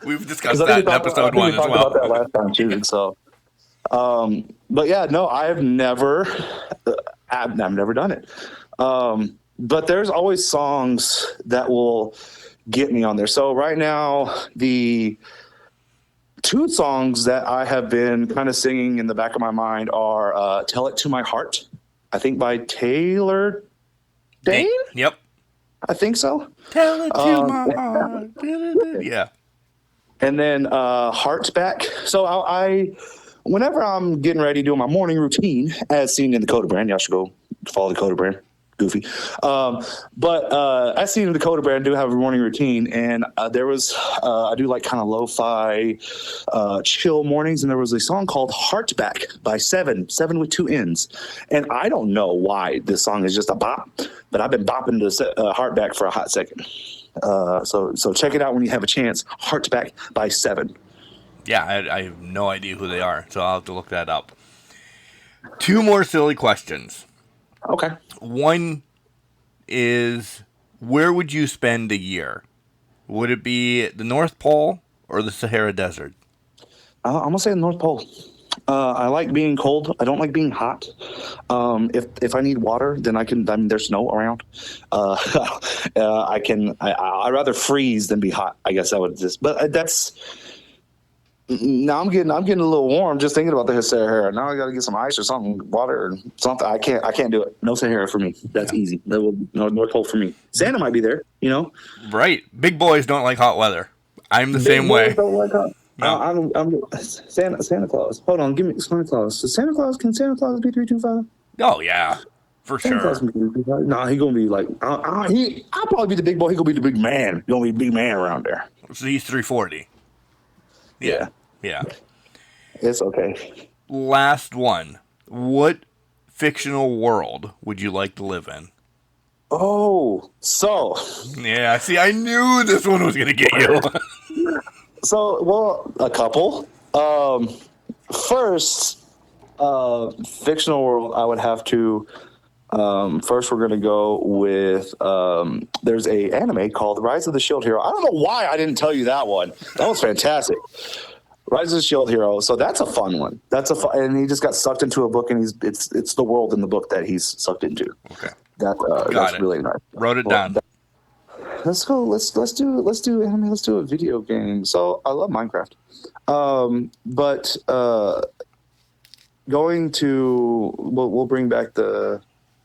Speaker 3: We've discussed that in episode 1 as well.
Speaker 5: We talked about that last time too. So, but yeah, no, I've never done it. But there's always songs that will get me on there. So right now, the 2 songs that I have been kind of singing in the back of my mind are "Tell It to My Heart," I think by Taylor Dane.
Speaker 3: Yep.
Speaker 5: I think so.
Speaker 3: Tell it to my heart. Yeah.
Speaker 5: And then Heart's Back. So whenever I'm getting ready doing my morning routine, as seen in the Coda brand, y'all should go follow the Coda brand. Goofy. But as seen in the Coda brand, I do have a morning routine, and there was I do like kind of lo-fi chill mornings, and there was a song called Heart's Back by Seven with 2 N's. And I don't know why this song is just a bop, but I've been bopping to Heart Back for a hot second. So check it out when you have a chance. Heart's Back by Seven.
Speaker 3: Yeah, I have no idea who they are, so I'll have to look that up. 2 more silly questions.
Speaker 5: Okay.
Speaker 3: One is, where would you spend a year? Would it be the North Pole or the Sahara Desert?
Speaker 5: I'm going to say the North Pole. I like being cold. I don't like being hot. If I need water, then there's snow around. I'd rather freeze than be hot. I guess that would just, but now I'm getting a little warm just thinking about the Sahara. Now I got to get some ice or something, water or something. I can't do it. No Sahara for me. That's easy. No North Pole for me. Santa might be there, you know?
Speaker 3: Right. Big boys don't like hot weather. I'm the same way.
Speaker 5: Don't like hot.
Speaker 3: No.
Speaker 5: I'm Santa Claus. Hold on, give me Santa Claus. Can Santa Claus be 325?
Speaker 3: Oh yeah, for
Speaker 5: Santa
Speaker 3: sure.
Speaker 5: Claus can be 325. Nah, he gonna be like I'll probably be the big boy. He gonna be the big man. He gonna be the big man around there.
Speaker 3: So he's 340. Yeah.
Speaker 5: It's okay.
Speaker 3: Last one. What fictional world would you like to live in?
Speaker 5: Oh, so
Speaker 3: Yeah, see, I knew this one was gonna get you.
Speaker 5: a couple. First, fictional world. I would have to. First, we're gonna go with. There's a anime called Rise of the Shield Hero. I don't know why I didn't tell you that one. That was fantastic. Rise of the Shield Hero. So that's a fun one. And he just got sucked into a book, and it's the world in the book that he's sucked into.
Speaker 3: Okay,
Speaker 5: That's really nice.
Speaker 3: Wrote it down.
Speaker 5: Let's go. Let's do anime. Let's do a video game. So I love Minecraft. But going to we'll bring back the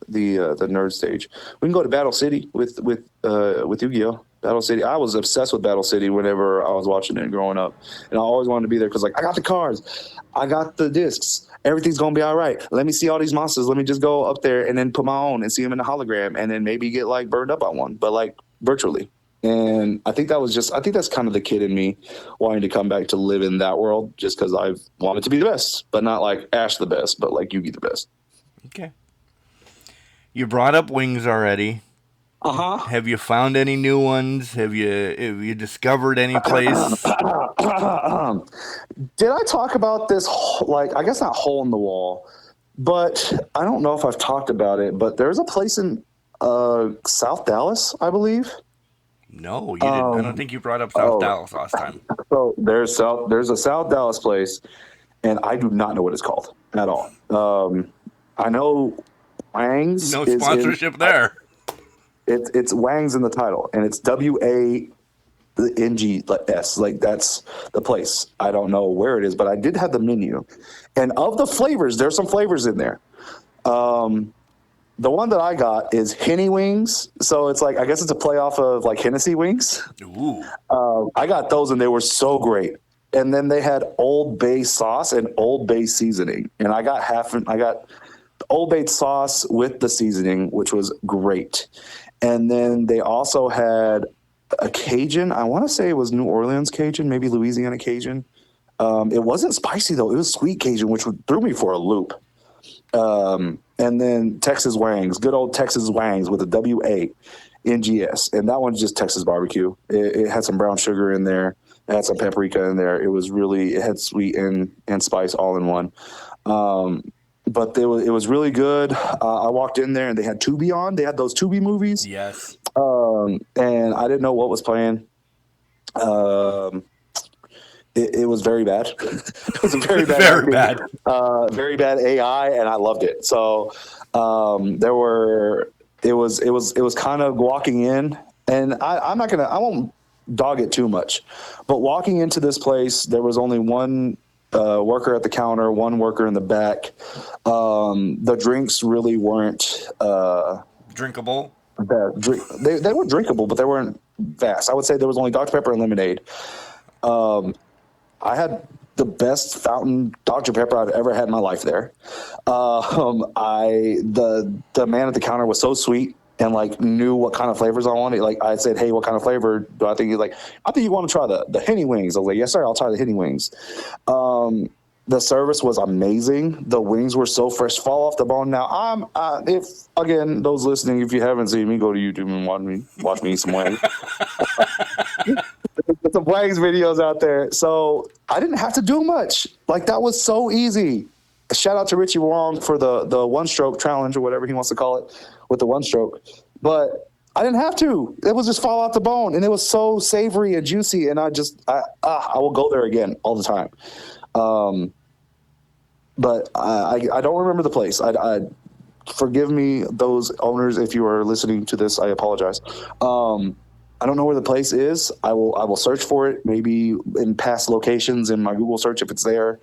Speaker 5: nerd stage. We can go to Battle City with Yu-Gi-Oh! Battle City. I was obsessed with Battle City whenever I was watching it growing up, and I always wanted to be there because I got the cards, I got the discs, everything's gonna be all right. Let me see all these monsters. Let me just go up there and then put my own and see them in the hologram, and then maybe get burned up on one, but virtually. And I think that's kind of the kid in me wanting to come back to live in that world, just because I've wanted to be the best, but not like Ash the best, but like Yugi the best.
Speaker 3: Okay. You brought up wings already. Have you found any new ones? Have you discovered any place?
Speaker 5: Did I talk about this? I guess not hole in the wall, but I don't know if I've talked about it. But there's a place in South Dallas, I believe.
Speaker 3: No, you didn't. I don't think you brought up South Dallas last time.
Speaker 5: So there's a South Dallas place, and I do not know what it's called at all. I know Wang's.
Speaker 3: No sponsorship there.
Speaker 5: It's Wang's in the title, and it's WANGS. That's the place. I don't know where it is, but I did have the menu, and of the flavors, there's some flavors in there. The one that I got is Henny Wings, so it's I guess it's a play off of Hennessy wings.
Speaker 3: Ooh.
Speaker 5: I got those, and they were so great. And then they had Old Bay sauce and Old Bay seasoning, and I got the Old Bay sauce with the seasoning, which was great. And then they also had a Cajun. I want to say it was New Orleans Cajun, maybe Louisiana Cajun. It wasn't spicy, though. It was sweet Cajun, which threw me for a loop. And then Texas Wangs, good old Texas Wangs with a WANGS. And that one's just Texas barbecue. It had some brown sugar in there. It had some paprika in there. It had sweet and spice all in one. But it was really good. I walked in there and they had Tubi on. They had those Tubi movies.
Speaker 3: Yes.
Speaker 5: And I didn't know what was playing. It was very bad. It was a very bad, very bad AI, and I loved it. So it was kind of walking in, and I won't dog it too much, but walking into this place, there was only one worker at the counter, one worker in the back. The drinks really weren't
Speaker 3: drinkable.
Speaker 5: They were drinkable, but they weren't vast. I would say there was only Dr. Pepper and lemonade. I had the best fountain Dr. Pepper I've ever had in my life there. The man at the counter was so sweet and knew what kind of flavors I wanted. I said, "Hey, what kind of flavor do I think you like?" "I think you want to try the Henny Wings." I was like, "Yes, sir. I'll try the Henny Wings." The service was amazing. The wings were so fresh, fall off the bone. Now, if again, those listening, if you haven't seen me, go to YouTube and watch me eat some wings. There's some Wings videos out there. So I didn't have to do much. That was so easy. Shout out to Richie Wong for the one stroke challenge or whatever he wants to call it with the one stroke. But I didn't have to. It was just fall out the bone, and it was so savory and juicy. And I will go there again all the time. But I don't remember the place. I forgive me, those owners, if you are listening to this. I apologize. I don't know where the place is. I will search for it, maybe in past locations in my Google search if it's there.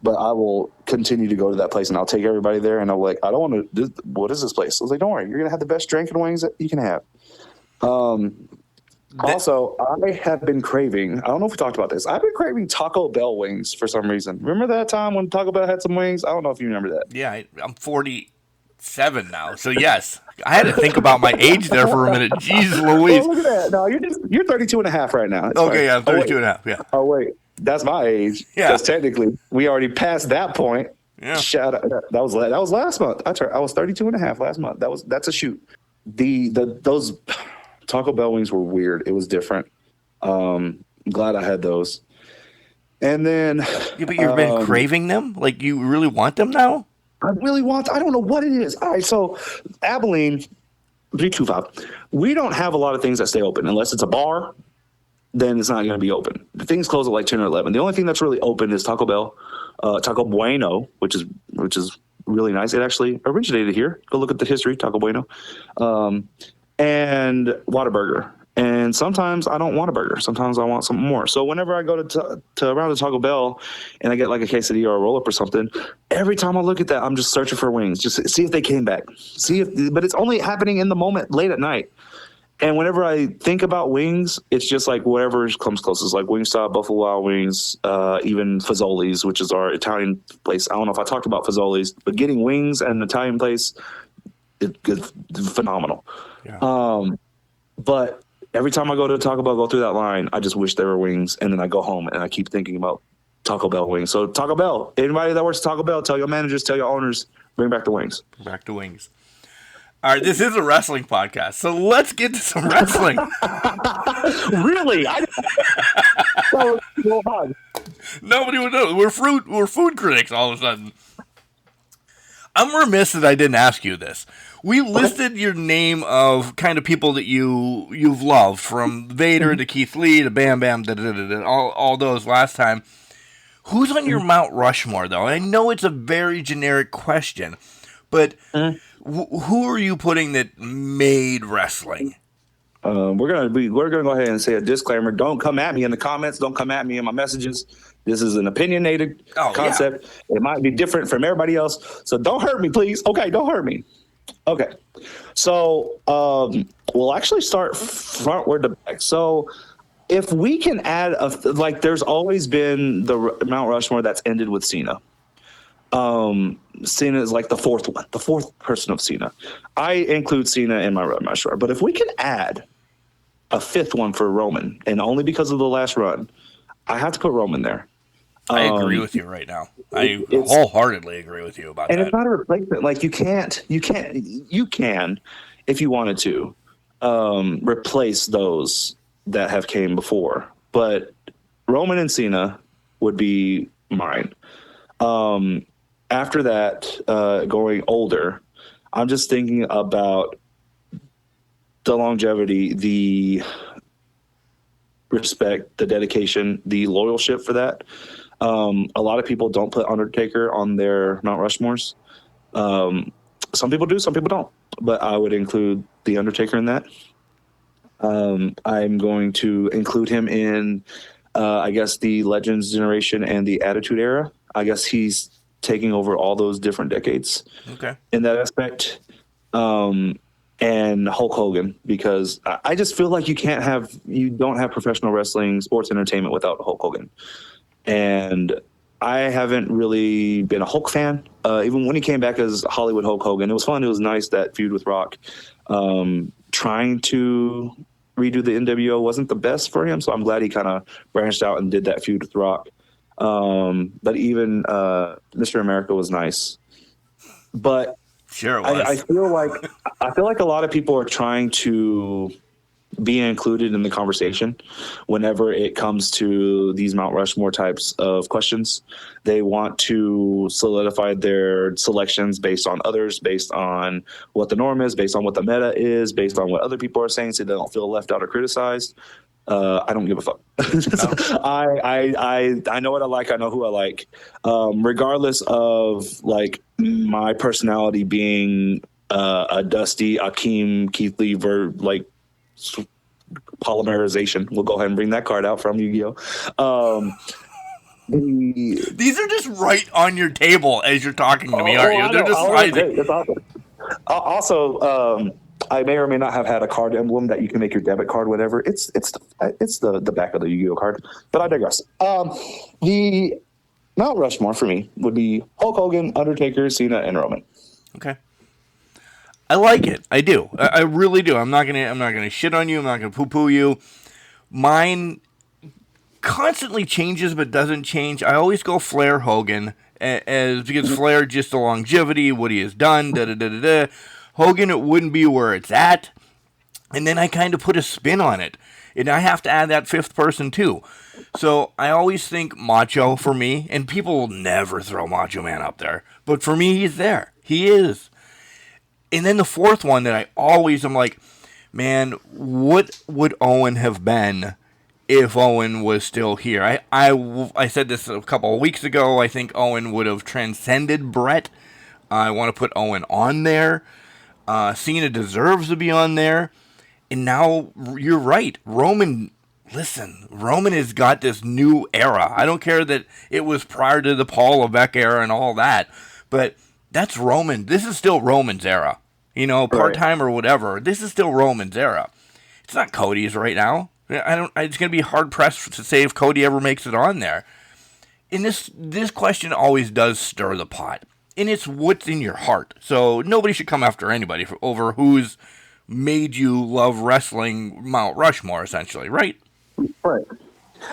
Speaker 5: But I will continue to go to that place, and I'll take everybody there. And I'm like, I don't want to. What is this place? I was like, don't worry, you're gonna have the best drink and wings that you can have. Also, I have been craving. I don't know if we talked about this. I've been craving Taco Bell wings for some reason. Remember that time when Taco Bell had some wings? I don't know if you remember that.
Speaker 3: Yeah, I'm 47 now, so yes. I had to think about my age there for a minute. Jeez Louise.
Speaker 5: Oh, look at that. No, you're 32 and a half right now. It's
Speaker 3: okay,
Speaker 5: fine.
Speaker 3: yeah, I'm 32 and a half, yeah.
Speaker 5: Oh, wait. That's my age.
Speaker 3: Yeah.
Speaker 5: Because technically, we already passed that point.
Speaker 3: Yeah.
Speaker 5: Shout out. That was last month. I was 32 and a half last month. That's a shoot. those Taco Bell wings were weird. It was different. Glad I had those. And then
Speaker 3: Yeah, but you've been craving them? Like, you really want them now?
Speaker 5: I don't know what it is. All right, so Abilene 325. We don't have a lot of things that stay open unless it's a bar. Then it's not going to be open. The things close at like 10 or 11. The only thing that's really open is Taco Bell, Taco Bueno, which is really nice. It actually originated here. Go look at the history, Taco Bueno, and Whataburger. And sometimes I don't want a burger. Sometimes I want something more. So whenever I go to around the Taco Bell and I get like a quesadilla or a roll up or something, every time I look at that, I'm just searching for wings, just see if they came back. But it's only happening in the moment, late at night. And whenever I think about wings, it's just like whatever comes closest, like Wingstop, Buffalo Wild Wings, even Fazoli's, which is our Italian place. I don't know if I talked about Fazoli's, but getting wings at an Italian place, it's phenomenal. Yeah. But every time I go to Taco Bell, go through that line, I just wish there were wings. And then I go home and I keep thinking about Taco Bell wings. So Taco Bell, anybody that works at Taco Bell, tell your managers, tell your owners, bring back the wings.
Speaker 3: Back to wings. All right, this is a wrestling podcast, so let's get to some wrestling.
Speaker 5: Really?
Speaker 3: Nobody would know. We're food critics all of a sudden. I'm remiss that I didn't ask you this. We listed your name of kind of people that you've loved, from Vader to Keith Lee to Bam Bam, all those last time. Who's on your Mount Rushmore, though? I know it's a very generic question, but who are you putting that made wrestling?
Speaker 5: We're gonna go ahead and say a disclaimer. Don't come at me in the comments. Don't come at me in my messages. This is an opinionated concept. Yeah. It might be different from everybody else. So don't hurt me, please. Okay, don't hurt me. Okay. So we'll actually start frontward to back. So if we can add there's always been the Mount Rushmore that's ended with Cena. Cena is like the fourth person of Cena. I include Cena in my Rushmore, but if we can add a fifth one for Roman, and only because of the last run, I have to put Roman there.
Speaker 3: I agree with you right now. I wholeheartedly agree with you about that.
Speaker 5: And it's not a replacement. Like you can, if you wanted to, replace those that have came before. But Roman and Cena would be mine. After that, going older, I'm just thinking about the longevity, the respect, the dedication, the loyalship for that. A lot of people don't put Undertaker on their Mount Rushmores. Some people do, some people don't. But I would include the Undertaker in that. I'm going to include him in, I guess, the Legends generation and the Attitude Era. I guess he's taking over all those different decades. Okay. In that aspect. And Hulk Hogan, because I just feel like you don't have professional wrestling, sports entertainment without Hulk Hogan. And I haven't really been a Hulk fan. Even when he came back as Hollywood Hulk Hogan, it was fun. It was nice, that feud with Rock. Trying to redo the NWO wasn't the best for him, so I'm glad he kind of branched out and did that feud with Rock. But even Mr. America was nice. But
Speaker 3: sure it was.
Speaker 5: I feel like a lot of people are trying to be included in the conversation whenever it comes to these Mount Rushmore types of questions. They want to solidify their selections based on others, based on what the norm is, based on what the meta is, based on what other people are saying, so they don't feel left out or criticized. I don't give a fuck. No. I know what I like. I know who I like. Regardless of like my personality being a Dusty, Akeem, Keith Lee, polymerization. We'll go ahead and bring that card out from Yu-Gi-Oh.
Speaker 3: These are just right on your table as you're talking to me, aren't you? They're just sliding.
Speaker 5: That's awesome. Also, I may or may not have had a card emblem that you can make your debit card, whatever. It's the back of the Yu-Gi-Oh card, but I digress. The Mount Rushmore for me would be Hulk Hogan, Undertaker, Cena, and Roman.
Speaker 3: Okay. I like it. I do. I really do. I'm not gonna shit on you. I'm not gonna poo-poo you. Mine constantly changes, but doesn't change. I always go Flair Hogan, because Flair just the longevity, what he has done. Hogan, it wouldn't be where it's at. And then I kind of put a spin on it. And I have to add that fifth person too. So I always think Macho for me, and people will never throw Macho Man up there. But for me, he's there. He is. And then the fourth one that I always am like, man, what would Owen have been if Owen was still here? I said this a couple of weeks ago. I think Owen would have transcended Brett. I want to put Owen on there. Cena deserves to be on there. And now, you're right. Roman has got this new era. I don't care that it was prior to the Paul Levesque era and all that. But that's Roman. This is still Roman's era. Part-time or whatever. This is still Roman's era. It's not Cody's right now. It's going to be hard-pressed to say if Cody ever makes it on there. And this question always does stir the pot. And it's what's in your heart. So nobody should come after anybody over who's made you love wrestling Mount Rushmore, essentially, right?
Speaker 5: Right.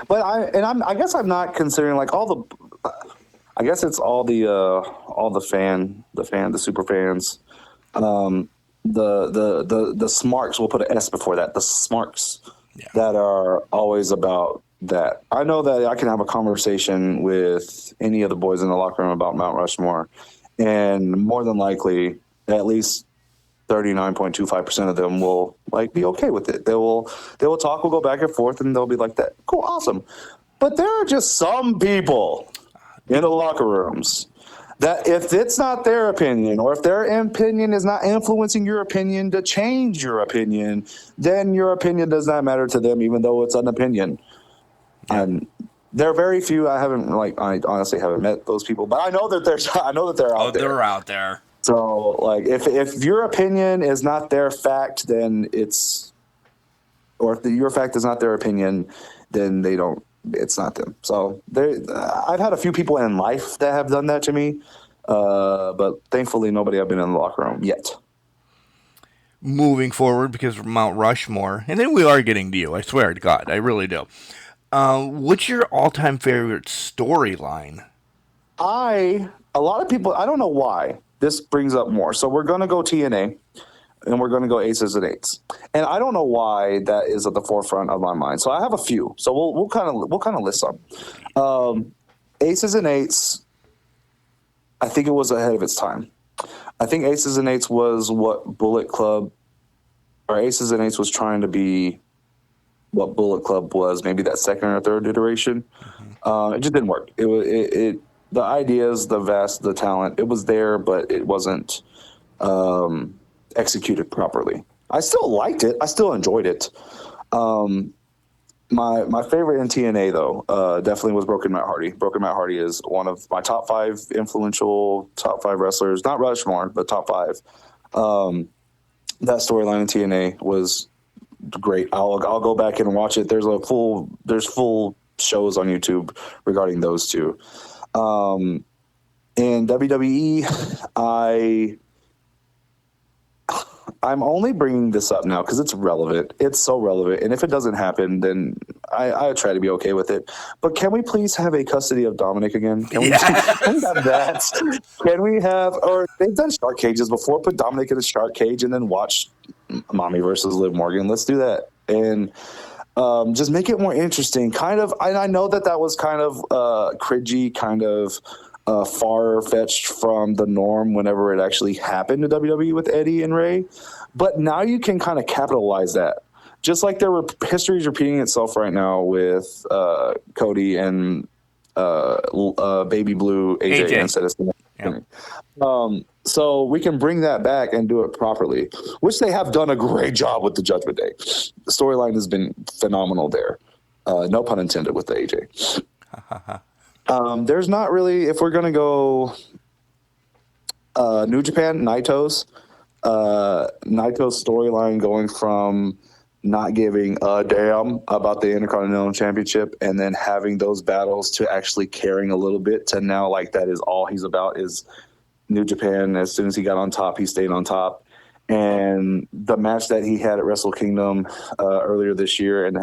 Speaker 5: But I guess I'm not considering like I guess it's all the super fans, the smarks. We'll put an S before that. The smarks that are always about that. I know that I can have a conversation with any of the boys in the locker room about Mount Rushmore, and more than likely, at least 39.25% of them will be okay with it. They will talk, we'll go back and forth, and they'll be like that. Cool, awesome. But there are just some people in the locker rooms that if it's not their opinion, or if their opinion is not influencing your opinion to change your opinion, then your opinion does not matter to them, even though it's an opinion. And there are very few. I honestly haven't met those people, but I know that they're out there.
Speaker 3: They're out there.
Speaker 5: So, if your opinion is not their fact, then if your fact is not their opinion, then it's not them. So, I've had a few people in life that have done that to me, but thankfully nobody I've been in the locker room yet.
Speaker 3: Moving forward, because of Mount Rushmore, and then we are getting to you, I swear to God, I really do. What's your all-time favorite storyline?
Speaker 5: A lot of people, I don't know why. This brings up more. So we're going to go TNA, and we're going to go Aces and Eights. And I don't know why that is at the forefront of my mind. So I have a few. So we'll kind of list some. Aces and Eights, I think it was ahead of its time. I think Aces and Eights was what Bullet Club, or Aces and Eights was trying to be what Bullet Club was, maybe that second or third iteration. It just didn't work. The ideas, the talent, it was there, but it wasn't executed properly. I still liked it. I still enjoyed it. My favorite in TNA, though, definitely was Broken Matt Hardy. Broken Matt Hardy is one of my top 5 influential, top 5 wrestlers. Not Rushmore, but top 5. That storyline in TNA was great. I'll go back and watch it. There's full shows on YouTube regarding those two. In WWE, I'm only bringing this up now because it's relevant. It's so relevant. And if it doesn't happen, then I try to be okay with it. But can we please have a custody of Dominic again? Can we have that? Can we have, or they've done shark cages before, put Dominic in a shark cage and then watch Mommy versus Liv Morgan. Let's do that. And just make it more interesting. Kind of, and I know that was kind of cringy, kind of far-fetched from the norm whenever it actually happened to WWE with Eddie and Ray. But now you can kind of capitalize that. Just like history is repeating itself right now with Cody and Baby Blue AJ. Instead of so we can bring that back and do it properly, which they have done a great job with the Judgment Day. The storyline has been phenomenal there. No pun intended with the AJ. There's not really, if we're going to go New Japan, Naito's storyline going from not giving a damn about the Intercontinental Championship and then having those battles to actually caring a little bit to now that is all he's about is New Japan. As soon as he got on top, he stayed on top. And the match that he had at Wrestle Kingdom earlier this year and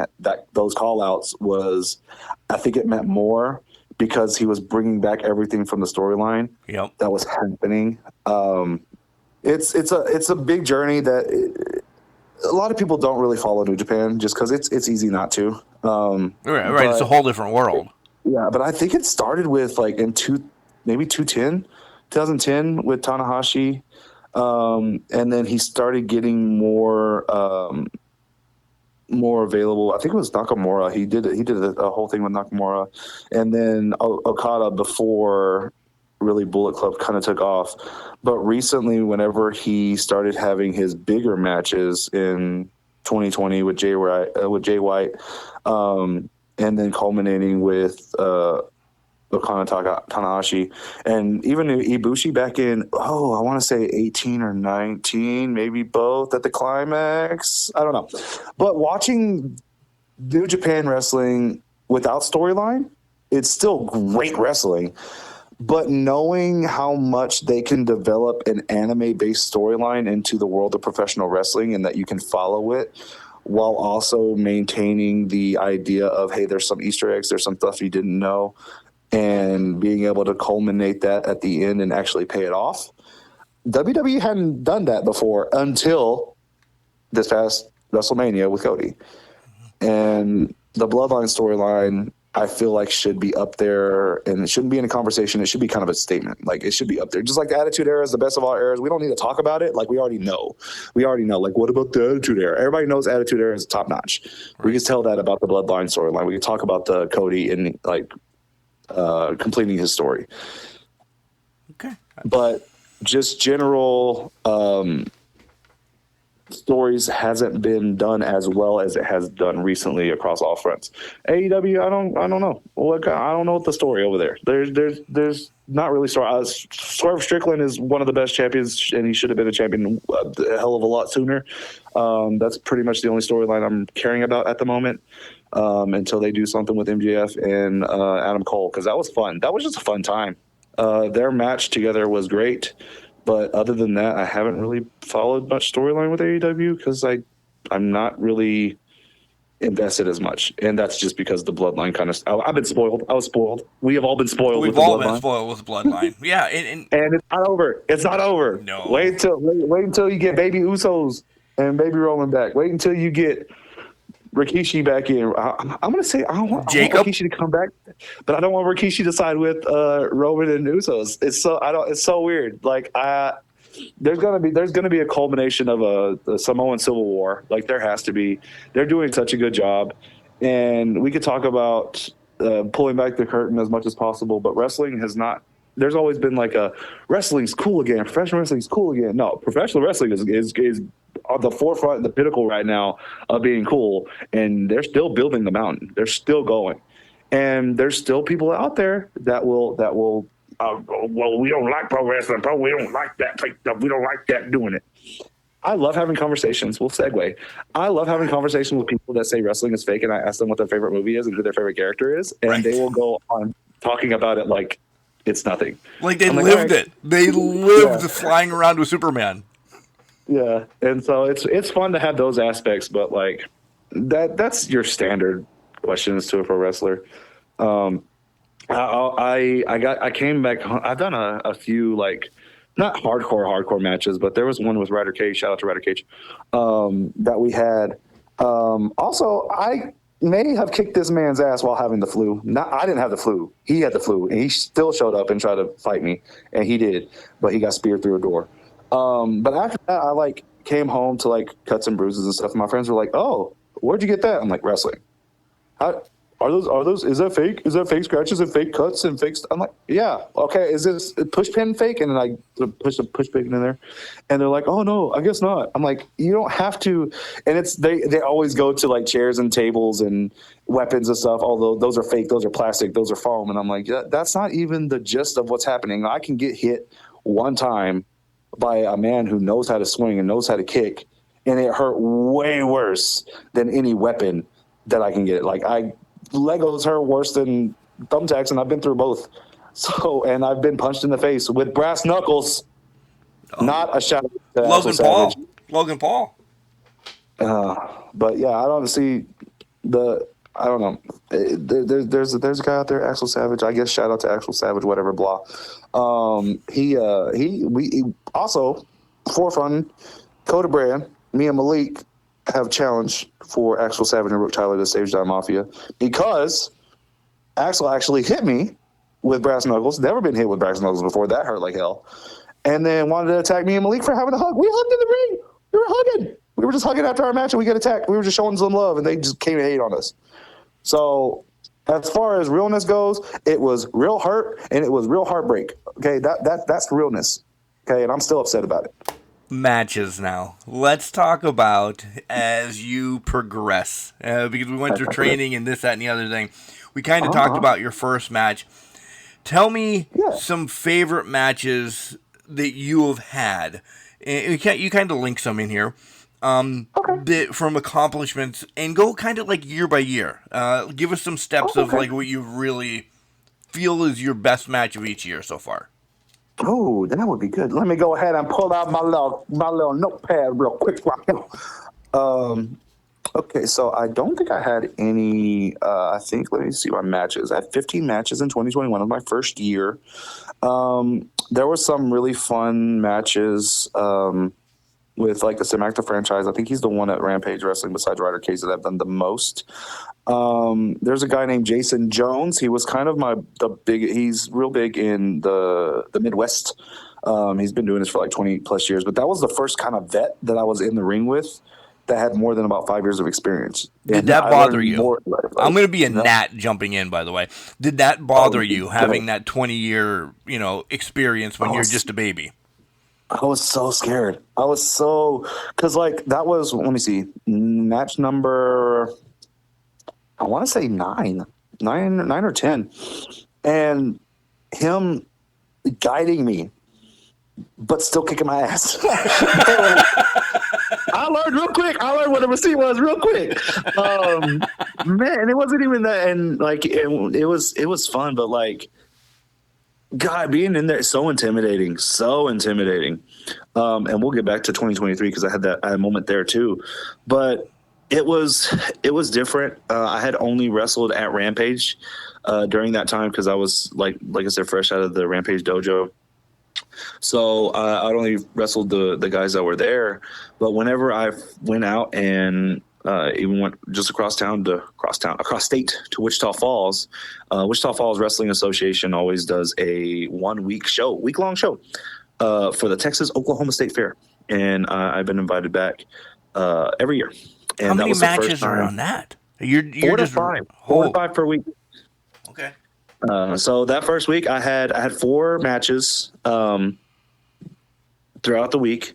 Speaker 5: those call-outs was, I think it meant more because he was bringing back everything from the storyline that was happening. it's a big journey that a lot of people don't really follow New Japan just because it's easy not to.
Speaker 3: Right. It's a whole different world.
Speaker 5: Yeah, but I think it started with like in 2010 with Tanahashi, and then he started getting more available. I think it was Nakamura. He did a whole thing with Nakamura, and then Okada before really Bullet Club kind of took off. But recently, whenever he started having his bigger matches in 2020 with Jay White, and then culminating with Okada Tanahashi, and even Ibushi back in, I want to say 18 or 19, maybe both at the climax. I don't know. But watching New Japan wrestling without storyline, it's still great wrestling. But knowing how much they can develop an anime-based storyline into the world of professional wrestling and that you can follow it while also maintaining the idea of, hey, there's some Easter eggs, there's some stuff you didn't know, and being able to culminate that at the end and actually pay it off. WWE hadn't done that before until this past WrestleMania with Cody. And the Bloodline storyline, I feel like, should be up there, and it shouldn't be in a conversation. It should be kind of a statement. Like, it should be up there. Just like the Attitude Era is the best of all eras. We don't need to talk about it. Like, we already know. Like, what about the Attitude Era? Everybody knows Attitude Era is top notch. Right. We can tell that about the Bloodline storyline. We can talk about the Cody and like completing his story.
Speaker 3: Okay.
Speaker 5: But just general stories hasn't been done as well as it has done recently across all fronts. AEW, I don't know. I don't know what the story over there. There's not really story. Swerve Strickland is one of the best champions, and he should have been a champion a hell of a lot sooner. That's pretty much the only storyline I'm caring about at the moment, until they do something with MJF and Adam Cole, because that was fun. That was just a fun time. Their match together was great. But other than that, I haven't really followed much storyline with AEW because I'm not really invested as much. And that's just because the Bloodline kind of – I've been spoiled. I was spoiled. We have all been spoiled with the Bloodline.
Speaker 3: We've all been spoiled with the Bloodline. Yeah. And
Speaker 5: it's not over. It's not over.
Speaker 3: No.
Speaker 5: Wait until you get Baby Usos and Baby Roman back. Wait until you get Rikishi back in. I'm going to say I want Rikishi to come back, but I don't want Rikishi to side with Roman and Usos. It's so weird. Like there's gonna be a culmination of a Samoan Civil War. Like there has to be. They're doing such a good job, and we could talk about pulling back the curtain as much as possible. But wrestling has not. There's always been like a wrestling's cool again. Professional wrestling's cool again. No, professional wrestling is on the forefront, the pinnacle right now of being cool, and they're still building the mountain. They're still going, and there's still people out there that will. Well, we don't like pro wrestling, bro. We don't like that fake stuff. We don't like that doing it. I love having conversations. We'll segue. I love having conversations with people that say wrestling is fake, and I ask them what their favorite movie is and who their favorite character is, and they will go on talking about it like it's nothing.
Speaker 3: Like they lived it. They lived flying around with Superman.
Speaker 5: Yeah, and so it's fun to have those aspects, but like that's your standard questions to a pro wrestler. I came back. I've done a few like not hardcore matches, but there was one with Ryder Cage. Shout out to Ryder Cage that we had. Also, I may have kicked this man's ass while having the flu. I didn't have the flu. He had the flu, and he still showed up and tried to fight me, and he did, but he got speared through a door. But after that, I like came home to like cuts and bruises and stuff. And my friends were like, "Oh, where'd you get that?" I'm like, "Wrestling." Are those? Is that fake? Is that fake scratches and fake cuts and fake? I'm like, "Yeah, okay." Is this push pin fake? And then I push the push pin in there, and they're like, "Oh no, I guess not." I'm like, "You don't have to." And it's they always go to like chairs and tables and weapons and stuff. Although those are fake, those are plastic, those are foam. And I'm like, that's not even the gist of what's happening. I can get hit one time by a man who knows how to swing and knows how to kick, and it hurt way worse than any weapon that I can get. Like Legos hurt worse than thumbtacks, and I've been through both. So, and I've been punched in the face with brass knuckles. Not a shout out to
Speaker 3: Logan Paul.
Speaker 5: But yeah, I don't see I don't know. There's a guy out there, Axel Savage. I guess shout out to Axel Savage, whatever, blah. He also for fun, Coda Brand, me and Malik have challenged for Axel Savage and Rook Tyler to Stage Down Mafia because Axel actually hit me with brass knuckles. Never been hit with brass knuckles before. That hurt like hell. And then wanted to attack me and Malik for having a hug. We hugged in the ring. We were hugging. We were just hugging after our match and we got attacked. We were just showing some love and they just came and hate on us. So as far as realness goes, it was real hurt and it was real heartbreak. Okay, that's realness. Okay, and I'm still upset about it.
Speaker 3: Matches now. Let's talk about as you progress. Because we went through training and this, that, and the other thing. We kind of talked about your first match. Tell me some favorite matches that you have had. And you kind of link some in here. From accomplishments and go kind of like year by year. Give us some steps of like what you really feel is your best match of each year so far.
Speaker 5: Oh, that would be good. Let me go ahead and pull out my little notepad real quick. Okay, so I don't think I had any. Let me see my matches. I had 15 matches in 2021 of my first year. There were some really fun matches with like the Samacta franchise. I think he's the one at Rampage Wrestling besides Ryder Case that I've done the most. There's a guy named Jason Jones. He was kind of he's real big in the Midwest. He's been doing this for like 20 plus years, but that was the first kind of vet that I was in the ring with that had more than about 5 years of experience.
Speaker 3: Did that bother you? I'm going to be a gnat jumping in, by the way. Did that bother you having that 20-year, experience when you're just a baby?
Speaker 5: I was so scared. Because like that was, let me see, match number, I want to say nine or 10. And him guiding me, but still kicking my ass. I learned real quick. I learned what a receipt was real quick. Man, it wasn't even that. And like, it was fun, but like, God, being in there is so intimidating. And we'll get back to 2023 because I had a moment there too. But it was different. I had only wrestled at Rampage during that time because I was like I said, fresh out of the Rampage dojo. So I'd only wrestled the guys that were there. But whenever I went out and even went just across state to Wichita Falls. Wichita Falls Wrestling Association always does a week-long show for the Texas-Oklahoma State Fair. And I've been invited back every year. And
Speaker 3: how many matches are on that? You're
Speaker 5: 4 to 5. 4 to 5 per week.
Speaker 3: Okay.
Speaker 5: So that first week I had 4 matches throughout the week.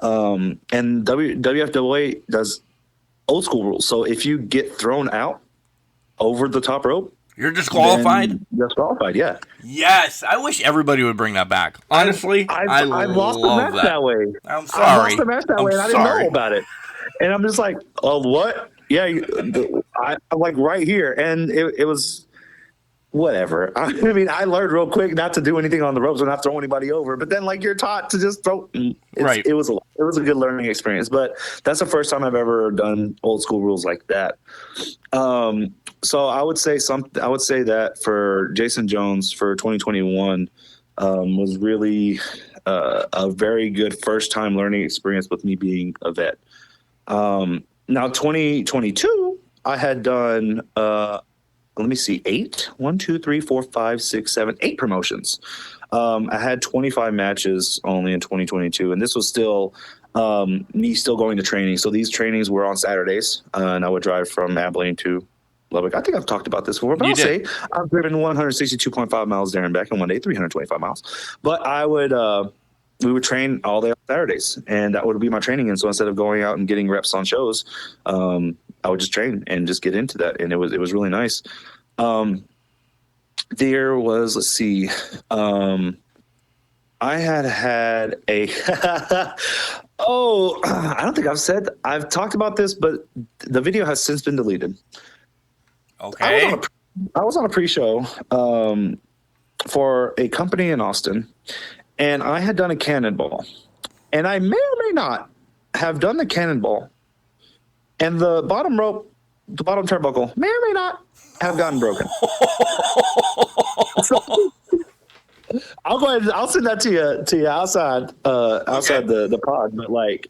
Speaker 5: And WFWA does old school rules. So if you get thrown out over the top rope,
Speaker 3: you're disqualified.
Speaker 5: Disqualified, yeah.
Speaker 3: Yes, I wish everybody would bring that back. Honestly, I
Speaker 5: lost the match that way.
Speaker 3: I'm sorry.
Speaker 5: I lost the match that way, and I didn't know about it. And I'm just like, oh, what? Yeah, I'm like right here, and it was whatever. I mean, I learned real quick not to do anything on the ropes or not throw anybody over. But then, like, you're taught to just throw.
Speaker 3: Right.
Speaker 5: It was a good learning experience. But that's the first time I've ever done old school rules like that. So I would say that for Jason Jones for 2021 was really a very good first time learning experience with me being a vet. Now 2022, I had done. Let me see, 8 promotions. I had 25 matches only in 2022, and this was still me still going to training. So these trainings were on Saturdays, and I would drive from Abilene to Lubbock. I think I've talked about this before, but say I've driven 162.5 miles there and back in one day, 325 miles. But we would train all day on Saturdays, and that would be my training. And so instead of going out and getting reps on shows, I would just train and just get into that. And it was really nice. There was, let's see, I had a, I don't think I've talked about this, but the video has since been deleted.
Speaker 3: Okay.
Speaker 5: I was on a pre-show for a company in Austin, and I had done a cannonball. And I may or may not have done the cannonball, and the bottom rope, the bottom turnbuckle, may or may not have gotten broken. So, I'll go I'll send that to you outside the pod. But like,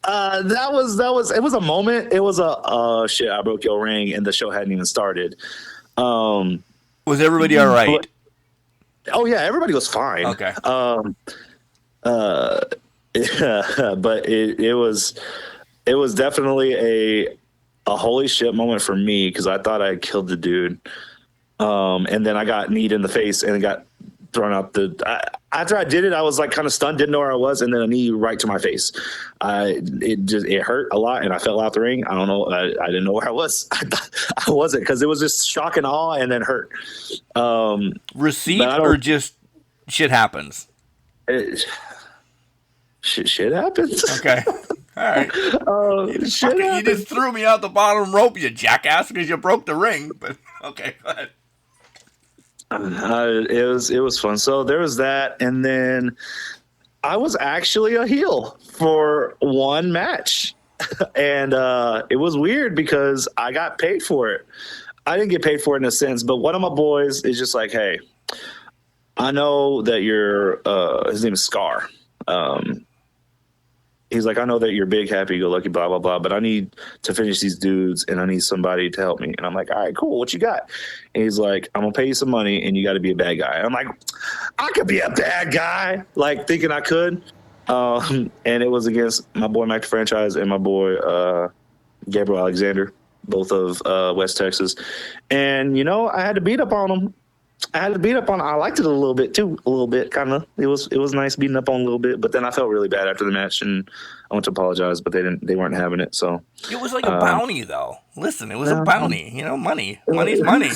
Speaker 5: that was it was a moment. It was a shit. I broke your ring, and the show hadn't even started.
Speaker 3: Was everybody all right?
Speaker 5: Oh yeah, everybody was fine.
Speaker 3: Okay.
Speaker 5: Yeah, but it was definitely a holy shit moment for me because I thought I had killed the dude. And then I got kneed in the face and got thrown out after I did it, I was like kind of stunned, didn't know where I was, and then a knee right to my face. It hurt a lot, and I fell out the ring. I don't know. I didn't know where I was. I wasn't, because it was just shock and awe and then hurt.
Speaker 3: Receipt or just shit happens?
Speaker 5: Shit happens.
Speaker 3: Okay. All right. You just threw me out the bottom rope, you jackass, because you broke the ring. But okay, go ahead.
Speaker 5: It was fun. So there was that, and then I was actually a heel for one match, and it was weird because I got paid for it. I didn't get paid for it in a sense, but one of my boys is just like, "Hey, I know that you're." His name is Scar. He's like, I know that you're big, happy, go lucky, blah, blah, blah, but I need to finish these dudes and I need somebody to help me. And I'm like, all right, cool. What you got? And he's like, I'm going to pay you some money and you got to be a bad guy. And I'm like, I could be a bad guy, like thinking I could. And it was against my boy, Mac the Franchise, and my boy, Gabriel Alexander, both of West Texas. And, you know, I had to beat up on them. I liked it a little bit too, kind of. It was nice beating up on a little bit, but then I felt really bad after the match, and I went to apologize, but they weren't having it. So
Speaker 3: it was like a bounty, though. Listen, it was a bounty. You know, money's money.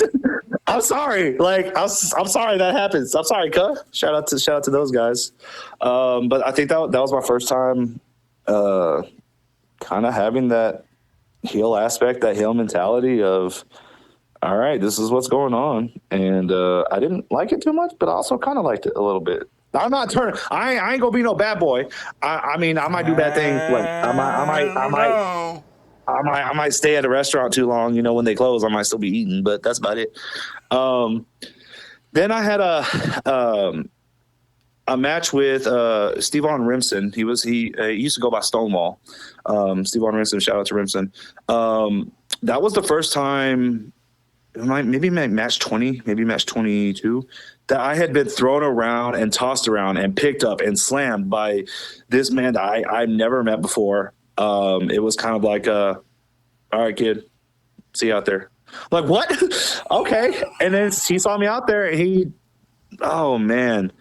Speaker 5: I'm sorry. Like I'm sorry that happens. I'm sorry, cuh. Shout out to those guys. But I think that was my first time, kind of having that heel aspect, that heel mentality of, all right, this is what's going on. And I didn't like it too much, but I also kind of liked it a little bit. I'm not turning. I ain't gonna be no bad boy. I mean, I might do bad things. Like I might stay at a restaurant too long. You know, when they close, I might still be eating, but that's about it. Then I had a match with Steve-On Rimson. He used to go by Stonewall. Steve-On Rimson. Shout out to Rimson. That was the first time. Maybe match 20, maybe match 22, that I had been thrown around and tossed around and picked up and slammed by this man that I've never met before. It was kind of like, all right, kid, see you out there. Like, what? Okay. And then he saw me out there, and oh, man.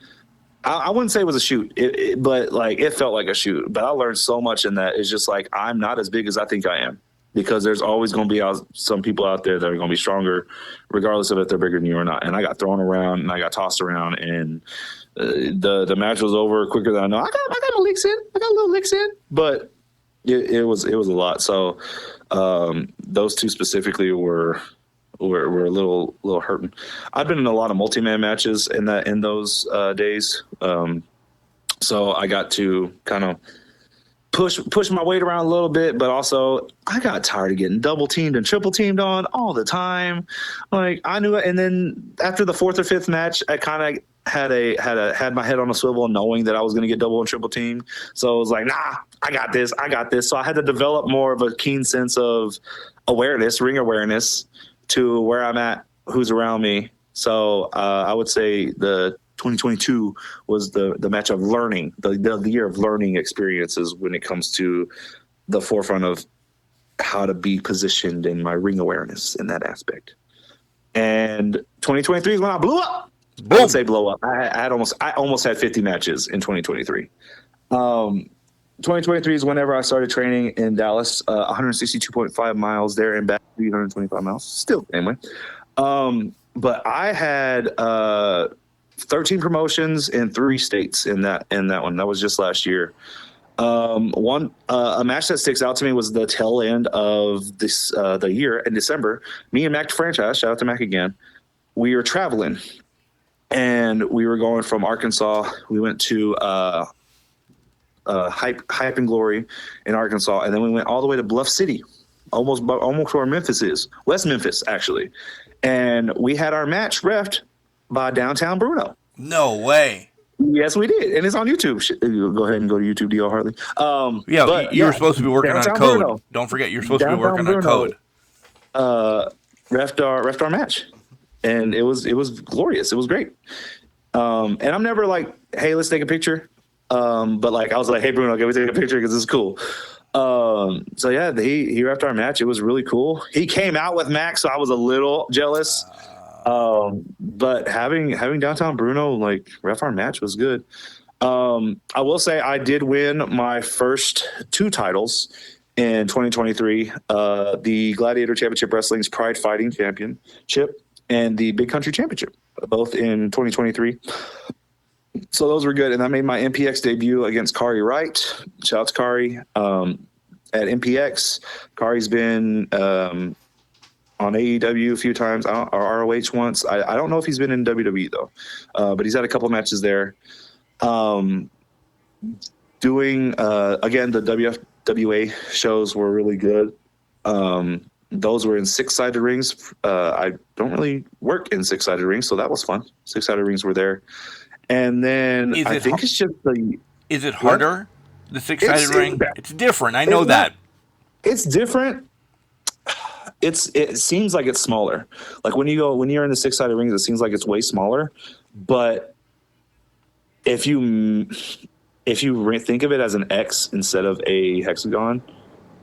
Speaker 5: I wouldn't say it was a shoot, but like it felt like a shoot. But I learned so much in that. It's just like, I'm not as big as I think I am. Because there's always going to be some people out there that are going to be stronger, regardless of if they're bigger than you or not. And I got thrown around and I got tossed around, and the match was over quicker than I know. I got a little licks in, but it was a lot. So those two specifically were a little hurting. I've been in a lot of multi-man matches in those days, so I got to kind of push my weight around a little bit, but also I got tired of getting double teamed and triple teamed on all the time. Like I knew it. And then after the fourth or fifth match, I kind of had my head on a swivel, knowing that I was going to get double and triple teamed. So I was like, nah, I got this. So I had to develop more of a keen sense of awareness, ring awareness, to where I'm at, who's around me. So I would say the 2022 was the match of learning, the year of learning experiences when it comes to the forefront of how to be positioned in my ring awareness in that aspect. And 2023 is when I blew up. Boom. I won't say blow up. I almost had 50 matches in 2023. 2023 is whenever I started training in Dallas, 162.5 miles there and back, 325 miles. Still, anyway. But I had 13 promotions in 3 states in that one. That was just last year. A match that sticks out to me was the tail end of this the year in December. Me and Mac the Franchise, shout out to Mac again. We were traveling, and we were going from Arkansas. We went to Hype and Glory in Arkansas, and then we went all the way to Bluff City, almost where Memphis is, West Memphis actually. And we had our match reffed by Downtown Bruno.
Speaker 3: No way.
Speaker 5: Yes, we did, and it's on YouTube. Go ahead and go to YouTube, D.O. Hartley.
Speaker 3: You were supposed to be working on
Speaker 5: Downtown
Speaker 3: code.
Speaker 5: Bruno.
Speaker 3: Don't forget, you're supposed to be
Speaker 5: Downtown
Speaker 3: working on
Speaker 5: Bruno.
Speaker 3: code.
Speaker 5: Refed our match, and it was glorious. It was great. And I'm never like, hey, let's take a picture. But like I was like, hey Bruno, can we take a picture because this is cool. So yeah, he refed our match. It was really cool. He came out with Max, so I was a little jealous. But having Downtown Bruno like ref our match was good. I will say I did win my first 2 titles in 2023, the Gladiator Championship Wrestling's Pride Fighting Championship and the Big Country Championship, both in 2023. So those were good, and I made my MPX debut against Kari Wright. Shout out to Kari. At MPX, Kari's been on AEW a few times, or ROH once. I don't know if he's been in WWE though, but he's had a couple matches there. Doing again, the WFWA shows were really good. Those were in 6-sided rings. I don't really work in 6-sided rings, so that was fun. 6-sided rings were there. And then I think it's just the.
Speaker 3: Is it harder? The 6-sided ring? It's different. I know that.
Speaker 5: It's different. It seems like it's smaller. Like when you're in the 6-sided rings, it seems like it's way smaller. But if you think of it as an X instead of a hexagon,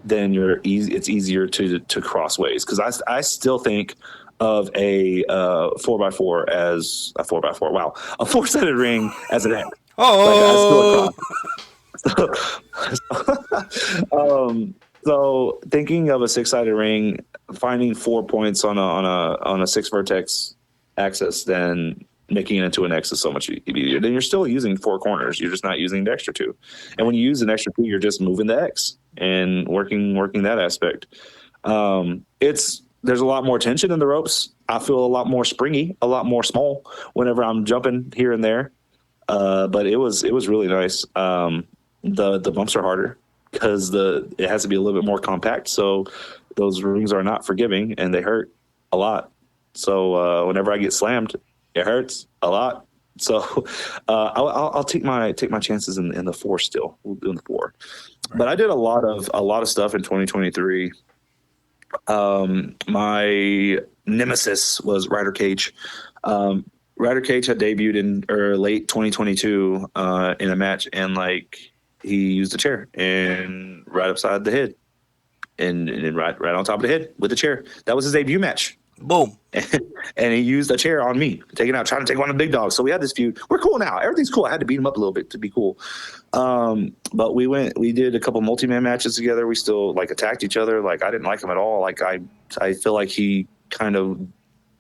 Speaker 5: then it's easier to cross ways. Because I still think of a 4x4 as a 4x4. Wow, a 4-sided ring as an X. So thinking of a 6-sided ring, finding 4 points on a 6 vertex axis, then making it into an X is so much easier. Then you're still using 4 corners. You're just not using the extra 2. And when you use an extra 2, you're just moving the X and working that aspect. There's a lot more tension in the ropes. I feel a lot more springy, a lot more small whenever I'm jumping here and there. But it was really nice. The bumps are harder because it has to be a little bit more compact. So those rings are not forgiving and they hurt a lot. So whenever I get slammed, it hurts a lot. So I'll take my chances in the 4 still. We'll do the 4. Right. But I did a lot of stuff in 2023. My nemesis was Ryder Cage. Ryder Cage had debuted in late 2022 in a match, and like he used a chair and right upside the head, and right on top of the head with the chair. That was his debut match.
Speaker 3: Boom.
Speaker 5: And he used a chair on me, trying to take one of the big dogs. So we had this feud. We're cool now. Everything's cool. I had to beat him up a little bit to be cool. But we did a couple multi-man matches together. We still like attacked each other. Like I didn't like him at all. Like I feel like he kind of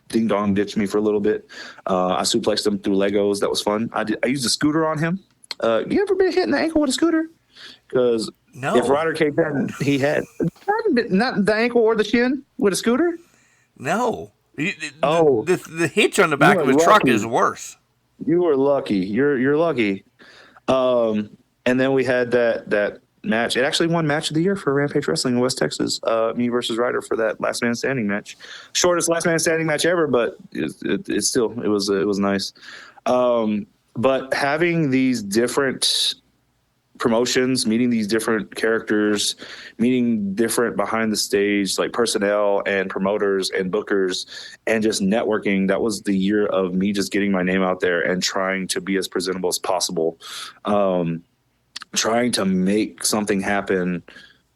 Speaker 5: ding dong ditched me for a little bit. I suplexed him through Legos. That was fun. I used a scooter on him. You ever been hit in the ankle with a scooter? Because
Speaker 3: no.
Speaker 5: If Ryder came in, he had not the ankle or the shin with a scooter.
Speaker 3: No. The hitch on the back of a truck is worse.
Speaker 5: You were lucky. You're lucky. And then we had that match. It actually won match of the year for Rampage Wrestling in West Texas. Me versus Ryder for that last man standing match. Shortest last man standing match ever, but it still was nice. But having these different promotions, meeting these different characters, meeting different behind the stage like personnel and promoters and bookers, and just networking. That was the year of me just getting my name out there and trying to be as presentable as possible, trying to make something happen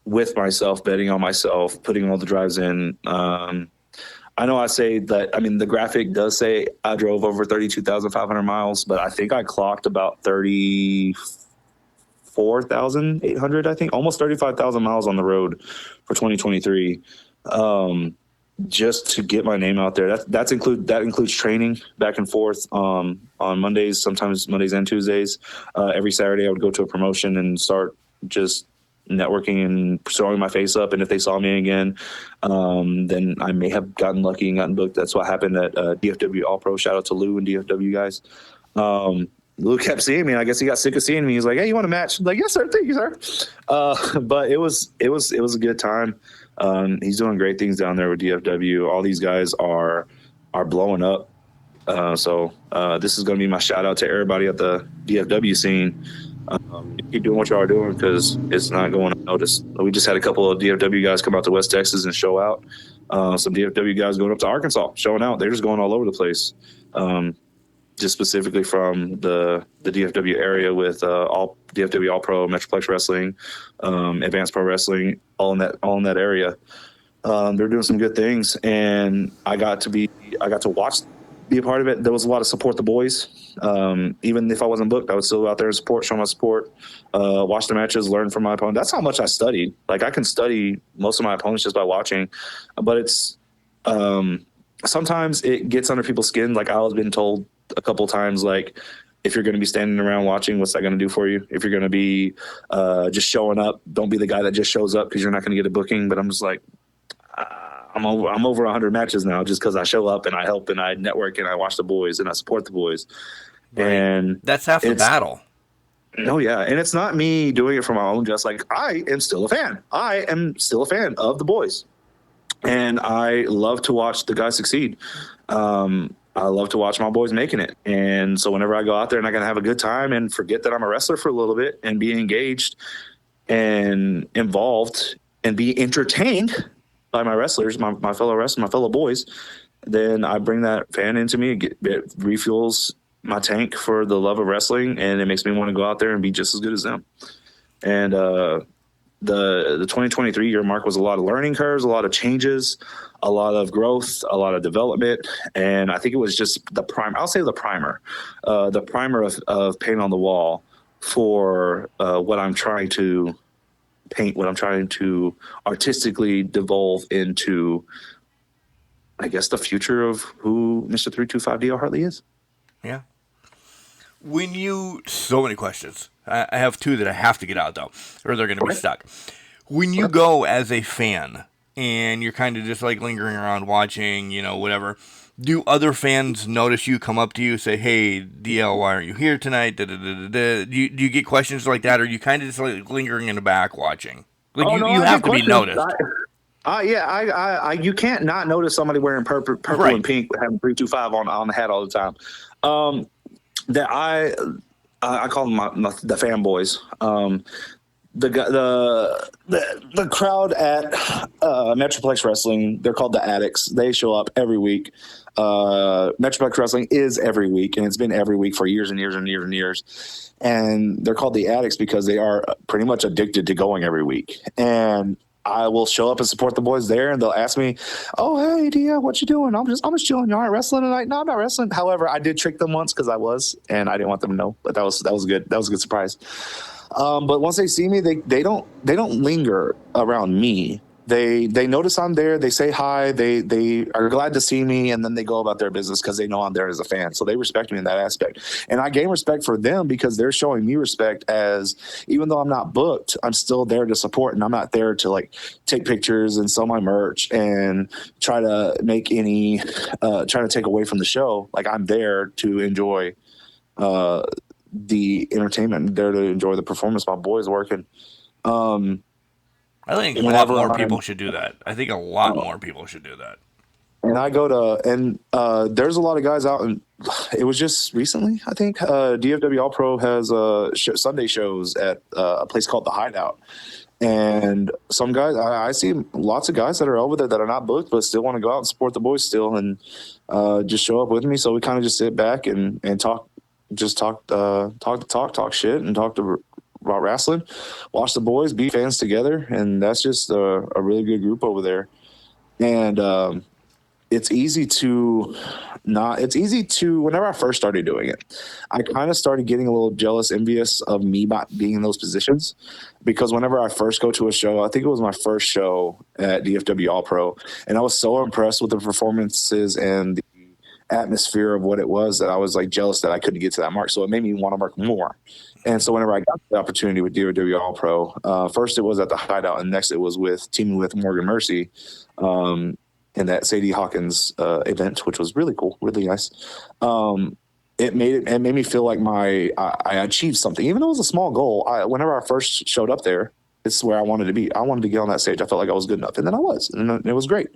Speaker 5: with myself, betting on myself, putting all the drives in. I know I say that, I mean, the graphic does say I drove over 32,500 miles, but I think I clocked about 34,800, I think, almost 35,000 miles on the road for 2023, just to get my name out there. That includes training back and forth on Mondays, sometimes Mondays and Tuesdays. Every Saturday I would go to a promotion and start just networking and throwing my face up. And if they saw me again, then I may have gotten lucky and gotten booked. That's what happened at DFW All Pro. Shout out to Lou and DFW guys. Lou kept seeing me, and I guess he got sick of seeing me. He's like, "Hey, you want a match?" I'm like, "Yes, sir. Thank you, sir." But it was a good time. He's doing great things down there with DFW. All these guys are blowing up. So this is going to be my shout out to everybody at the DFW scene. Keep doing what y'all are doing because it's not going unnoticed. We just had a couple of DFW guys come out to West Texas and show out. Some DFW guys going up to Arkansas, showing out. They're just going all over the place. Just specifically from the DFW area with all DFW All Pro, Metroplex Wrestling, Advanced Pro Wrestling, all in that area. They're doing some good things, and I got to watch, be a part of it. There was a lot of support the boys. Even if I wasn't booked, I would still go out there and support, show my support, watch the matches, learn from my opponent. That's how much I studied. Like I can study most of my opponents just by watching, but it's sometimes it gets under people's skin. Like I was been told a couple of times, like if you're going to be standing around watching, what's that going to do for you? If you're going to be just showing up, don't be the guy that just shows up because you're not going to get a booking. But I'm just like, I'm over 100 matches now just because I show up and I help and I network and I watch the boys and I support the boys.
Speaker 3: Right.
Speaker 5: And
Speaker 3: that's half the battle.
Speaker 5: No, yeah. And it's not me doing it for my own, just like I am still a fan. I am still a fan of the boys. And I love to watch the guys succeed. I love to watch my boys making it. And so whenever I go out there and I can have a good time and forget that I'm a wrestler for a little bit and be engaged and involved and be entertained by my wrestlers, my fellow wrestlers, my fellow boys, then I bring that fan into me. It refuels my tank for the love of wrestling, and it makes me want to go out there and be just as good as them. And the 2023 year mark was a lot of learning curves, a lot of changes, a lot of growth, a lot of development. And I think it was just the primer. I'll say the primer of paint on the wall for what I'm trying to paint, what I'm trying to artistically devolve into, I guess, the future of who Mr. 325DL Hartley is.
Speaker 3: Yeah. So many questions. I have two that I have to get out, though, or they're going to be stuck. When you go as a fan and you're kind of just like lingering around watching, whatever, do other fans notice you, come up to you, say, hey, DL, why aren't you here tonight? Do you get questions like that, or are you kind of just like lingering in the back watching? Like you have to be noticed.
Speaker 5: You can't not notice somebody wearing purple
Speaker 3: right.
Speaker 5: and pink having 325 on the hat all the time. That I call them the fanboys. The crowd at Metroplex Wrestling, they're called the Addicts. They show up every week. Metroplex Wrestling is every week, and it's been every week for years and years and years and years. And they're called the Addicts because they are pretty much addicted to going every week. And I will show up and support the boys there, and they'll ask me, "Oh, hey, Dia, what you doing?" I'm just chilling. You aren't wrestling tonight? No, I'm not wrestling. However, I did trick them once because I was, and I didn't want them to know. But that was good. That was a good surprise. But once they see me, they don't linger around me. They notice I'm there. They say hi. They are glad to see me, and then they go about their business because they know I'm there as a fan. So they respect me in that aspect, and I gain respect for them because they're showing me respect. As even though I'm not booked, I'm still there to support, and I'm not there to like take pictures and sell my merch and try to make any try to take away from the show. Like I'm there to enjoy the entertainment, there to enjoy the performance my boys working.
Speaker 3: I think a lot more people should do that. I think a lot more people should do that.
Speaker 5: And I go to, and there's a lot of guys out, and it was just recently, I think, DFW All Pro has Sunday shows at a place called The Hideout. And some guys, I see lots of guys that are over there that are not booked, but still want to go out and support the boys still, and just show up with me. So we kind of just sit back and talk shit and talk about wrestling, watch the boys, be fans together, and that's just a really good group over there. And it's easy to whenever I first started doing it, I kind of started getting a little jealous, envious of me being in those positions, because whenever I first go to a show, I think it was my first show at DFW All Pro, and I was so impressed with the performances and the atmosphere of what it was that I was like jealous that I couldn't get to that mark. So it made me want to work more. And so whenever I got the opportunity with DFW All Pro, first it was at the Hideout, and next it was teaming with Morgan Mercy in that Sadie Hawkins event, which was really cool, really nice. It made me feel like I achieved something, even though it was a small goal. Whenever I first showed up there, it's where I wanted to be. I wanted to get on that stage. I felt like I was good enough, and then I was, and it was great.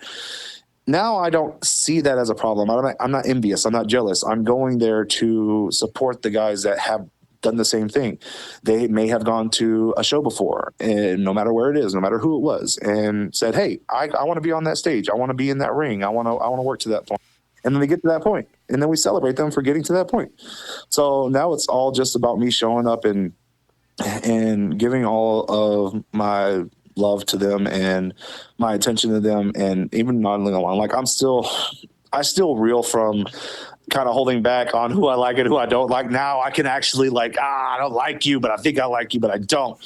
Speaker 5: now I don't see that as a problem. I'm not envious. I'm not jealous. I'm going there to support the guys that have done the same thing. They may have gone to a show before, and no matter where it is, no matter who it was, and said, "Hey, I want to be on that stage. I want to be in that ring. I want to work to that point." And then they get to that point, and then we celebrate them for getting to that point. So now it's all just about me showing up and giving all of my love to them and my attention to them, and even nodding along. Like I still reel from kind of holding back on who I like and who I don't like. Now I can actually like, I don't like you, but I think I like you, but I don't.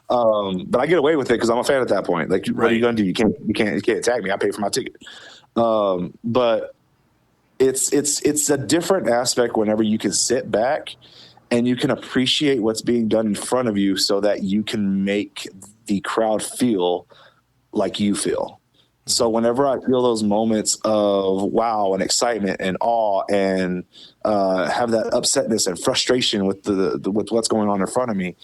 Speaker 5: But I get away with it because I'm a fan at that point. Like, what are you going to do? You can't attack me. I pay for my ticket. But it's a different aspect whenever you can sit back and you can appreciate what's being done in front of you so that you can make the crowd feel like you feel. So whenever I feel those moments of wow and excitement and awe and have that upsetness and frustration with with what's going on in front of me,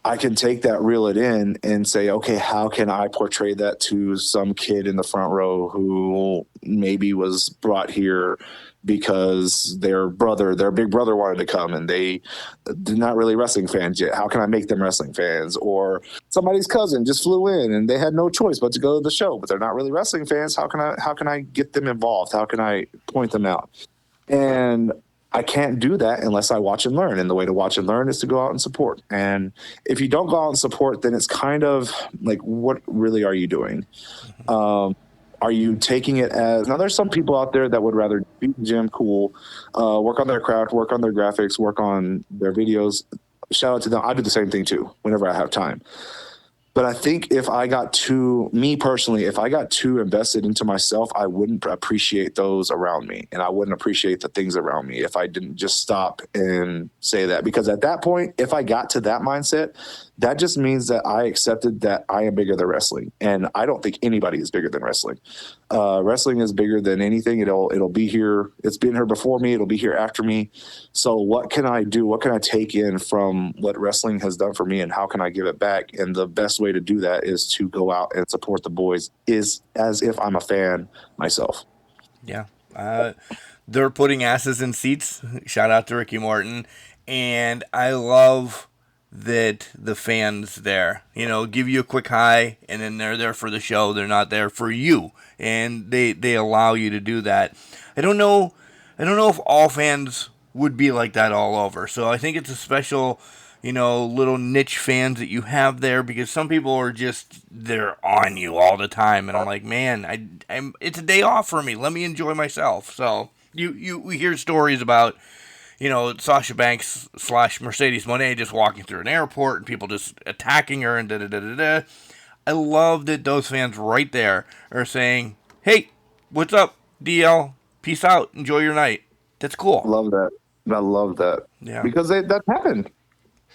Speaker 5: I can take that, reel it in, and say, okay, how can I portray that to some kid in the front row who maybe was brought here because their big brother wanted to come and they're not really wrestling fans yet. How can I make them wrestling fans? Or somebody's cousin just flew in and they had no choice but to go to the show, but they're not really wrestling fans. How can I get them involved? How can I point them out? And I can't do that unless I watch and learn. And the way to watch and learn is to go out and support. And if you don't go out and support, then it's kind of like, what really are you doing? Are you taking it as, now there's some people out there that would rather be in the gym, cool, work on their craft, work on their graphics, work on their videos. Shout out to them. I do the same thing too, whenever I have time. But I think if I got too invested into myself, I wouldn't appreciate those around me. And I wouldn't appreciate the things around me if I didn't just stop and say that. Because at that point, if I got to that mindset, that just means that I accepted that I am bigger than wrestling. And I don't think anybody is bigger than wrestling. Wrestling is bigger than anything. It'll be here. It's been here before me. It'll be here after me. So what can I do? What can I take in from what wrestling has done for me, and how can I give it back? And the best way to do that is to go out and support the boys, is as if I'm a fan myself.
Speaker 3: Yeah. They're putting asses in seats. Shout out to Ricky Morton. And I love that the fans there, give you a quick hi, and then they're there for the show. They're not there for you, and they allow you to do that. I don't know if all fans would be like that all over. So I think it's a special, little niche fans that you have there, because some people are just, they're on you all the time, and I'm like, man, it's a day off for me. Let me enjoy myself. So we hear stories about, Sasha Banks / Mercedes Moné just walking through an airport and people just attacking her and da-da-da-da-da. I love that those fans right there are saying, hey, what's up, DL? Peace out. Enjoy your night. That's cool.
Speaker 5: Love that. I love that.
Speaker 3: Yeah.
Speaker 5: Because that happened.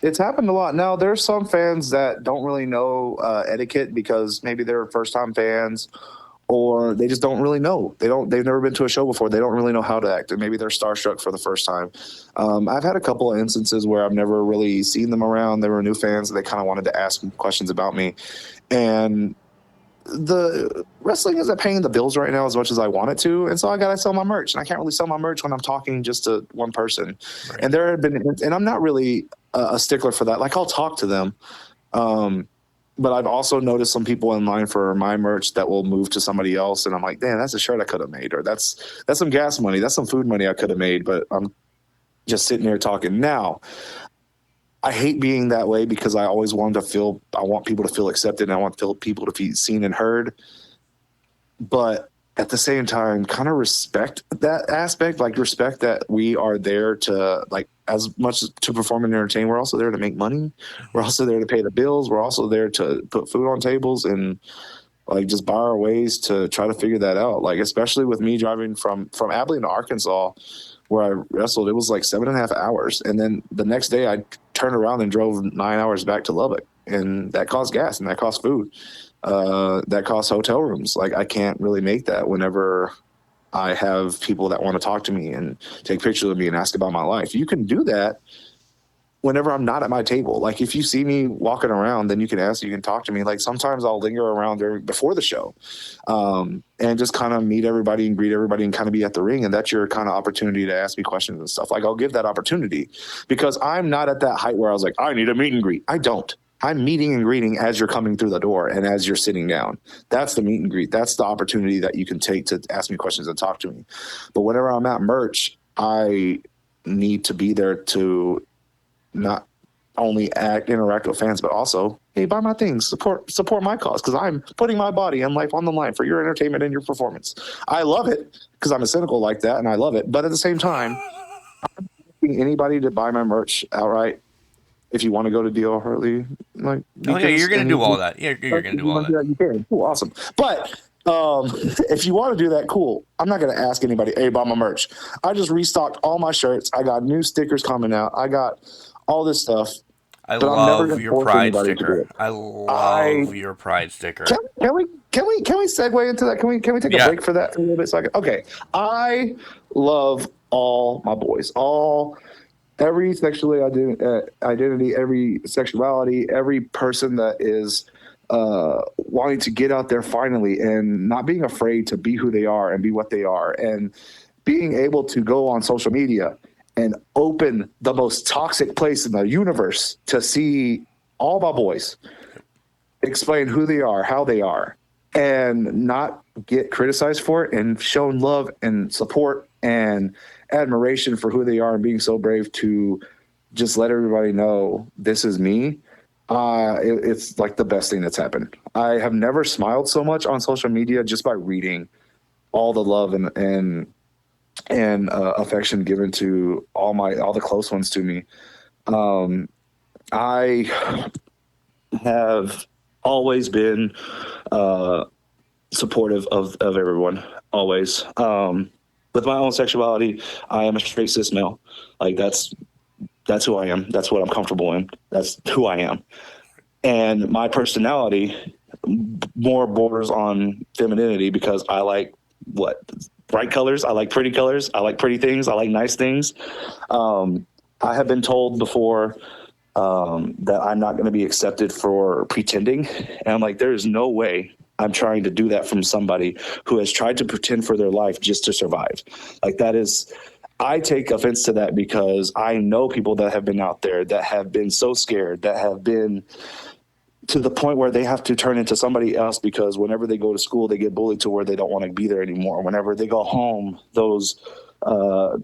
Speaker 5: It's happened a lot. Now, there's some fans that don't really know etiquette because maybe they're first-time fans, or they just don't really know. They've never been to a show before. They don't really know how to act, and maybe they're starstruck for the first time. I've had a couple of instances where I've never really seen them around. They were new fans, and they kind of wanted to ask questions about me. And the wrestling isn't paying the bills right now as much as I want it to, and so I gotta sell my merch, and I can't really sell my merch when I'm talking just to one person. Right. And there have been, and I'm not really a stickler for that. Like, I'll talk to them. But I've also noticed some people in line for my merch that will move to somebody else, and I'm like, damn, that's a shirt I could have made, or that's some gas money, that's some food money I could have made, but I'm just sitting here talking. Now, I hate being that way because I always I want people to feel accepted, and I want people to be seen and heard. But at the same time, kind of respect that aspect, like respect that we are there to, like, as much to perform and entertain. We're also there to make money. We're also there to pay the bills. We're also there to put food on tables and, like, just buy our ways to try to figure that out. Like, especially with me driving from Abilene to Arkansas, where I wrestled, it was like 7.5 hours. And then the next day I turned around and drove 9 hours back to Lubbock, and that cost gas and that cost food. That costs hotel rooms. Like, I can't really make that whenever I have people that want to talk to me and take pictures of me and ask about my life. You can do that whenever I'm not at my table. Like if you see me walking around, then you can talk to me. Like sometimes I'll linger around there before the show, and just kind of meet everybody and greet everybody and kind of be at the ring. And that's your kind of opportunity to ask me questions and stuff. Like I'll give that opportunity because I'm not at that height where I was like, I need a meet and greet. I don't. I'm meeting and greeting as you're coming through the door and as you're sitting down. That's the meet and greet. That's the opportunity that you can take to ask me questions and talk to me. But whenever I'm at merch, I need to be there to not only interact with fans, but also, hey, buy my things, support my cause, because I'm putting my body and life on the line for your entertainment and your performance. I love it because I'm a cynical like that, and I love it. But at the same time, I'm asking anybody to buy my merch outright. If you want to go to DL Hartley, like,
Speaker 3: oh yeah, you're gonna do all that. You're gonna do all that.
Speaker 5: You can. Cool, awesome. But if you want to do that, cool. I'm not gonna ask anybody, hey, buy my merch. I just restocked all my shirts. I got new stickers coming out. I got all this stuff.
Speaker 3: I love your pride sticker. I love your pride sticker.
Speaker 5: Can we segue into that? Can we take a break for that for a little bit? So I love all my boys, every sexual identity, every sexuality, every person that is wanting to get out there finally and not being afraid to be who they are and be what they are, and being able to go on social media and open the most toxic place in the universe to see all my boys explain who they are, how they are, and not get criticized for it, and shown love and support and admiration for who they are, and being so brave to just let everybody know this is me. It's like the best thing that's happened. I have never smiled so much on social media just by reading all the love and affection given to all the close ones to me. I have always been supportive of everyone, always. With my own sexuality, I am a straight cis male. Like that's who I am. That's what I'm comfortable in. That's who I am. And my personality more borders on femininity because I like bright colors. I like pretty colors. I like pretty things. I like nice things. I have been told before that I'm not going to be accepted for pretending. And I'm like, there is no way I'm trying to do that from somebody who has tried to pretend for their life just to survive. Like I take offense to that because I know people that have been out there that have been so scared, that have been to the point where they have to turn into somebody else because whenever they go to school, they get bullied to where they don't want to be there anymore. Whenever they go home, those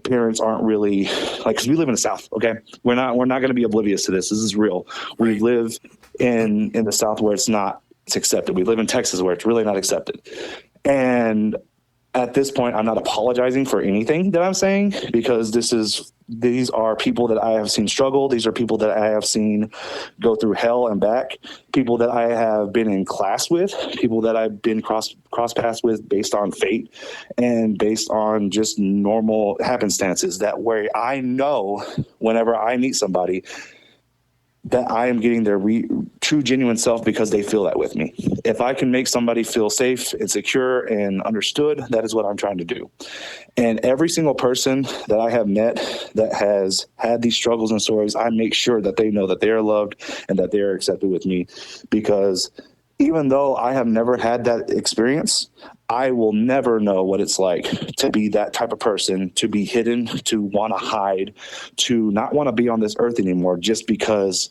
Speaker 5: parents aren't really like, because we live in the South. Okay. We're not going to be oblivious to this. This is real. We live in the South where it's accepted. We live in Texas where it's really not accepted. And at this point, I'm not apologizing for anything that I'm saying because these are people that I have seen struggle. These are people that I have seen go through hell and back, people that I have been in class with, people that I've been cross paths with based on fate and based on just normal happenstances, that where I know whenever I meet somebody that I am getting their true, genuine self because they feel that with me. If I can make somebody feel safe and secure and understood, that is what I'm trying to do. And every single person that I have met that has had these struggles and stories, I make sure that they know that they are loved and that they are accepted with me, because even though I have never had that experience, I will never know what it's like to be that type of person, to be hidden, to want to hide, to not want to be on this earth anymore just because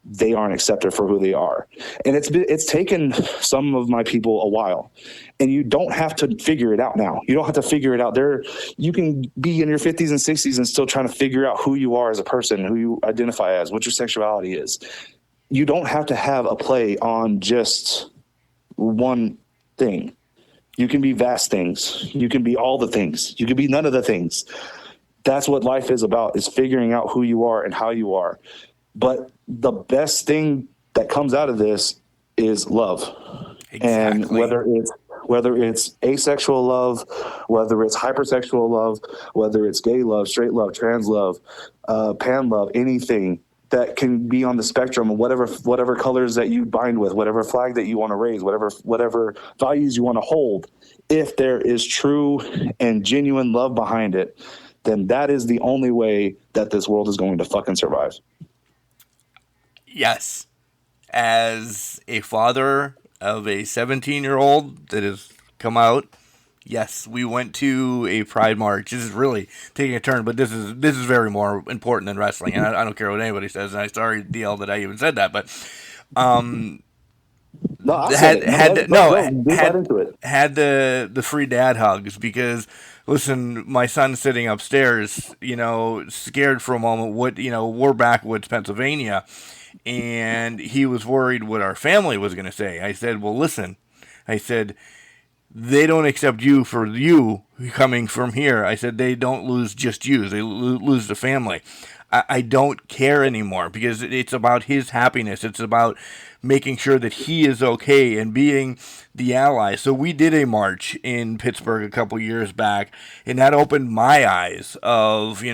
Speaker 5: they aren't accepted for who they are. And it's taken some of my people a while, and you don't have to figure it out now. You don't have to figure it out there. You can be in your 50s and 60s and still trying to figure out who you are as a person, who you identify as, what your sexuality is. You don't have to have a play on just one thing. You can be vast things. You can be all the things. You can be none of the things. That's what life is about, is figuring out who you are and how you are. But the best thing that comes out of this is love. Exactly. And whether it's asexual love, whether it's hypersexual love, whether it's gay love, straight love, trans love, pan love, anything that can be on the spectrum of whatever colors that you bind with, whatever flag that you want to raise, whatever values you want to hold. If there is true and genuine love behind it, then that is the only way that this world is going to fucking survive.
Speaker 3: Yes. As a father of a 17-year-old that has come out, yes, we went to a Pride March. This is really taking a turn, but this is very more important than wrestling, and I don't care what anybody says. And I'm sorry, DL, that I even said that, but
Speaker 5: No, I said right into it.
Speaker 3: Had the free dad hugs because listen, my son's sitting upstairs, scared for a moment. We're backwoods, Pennsylvania, and he was worried what our family was going to say. I said, well, listen, I said, they don't accept you for you coming from here. I said, they don't lose just you. They lose the family. I don't care anymore because it's about his happiness. It's about making sure that he is okay and being the ally. So we did a march in Pittsburgh a couple years back, and that opened my eyes of,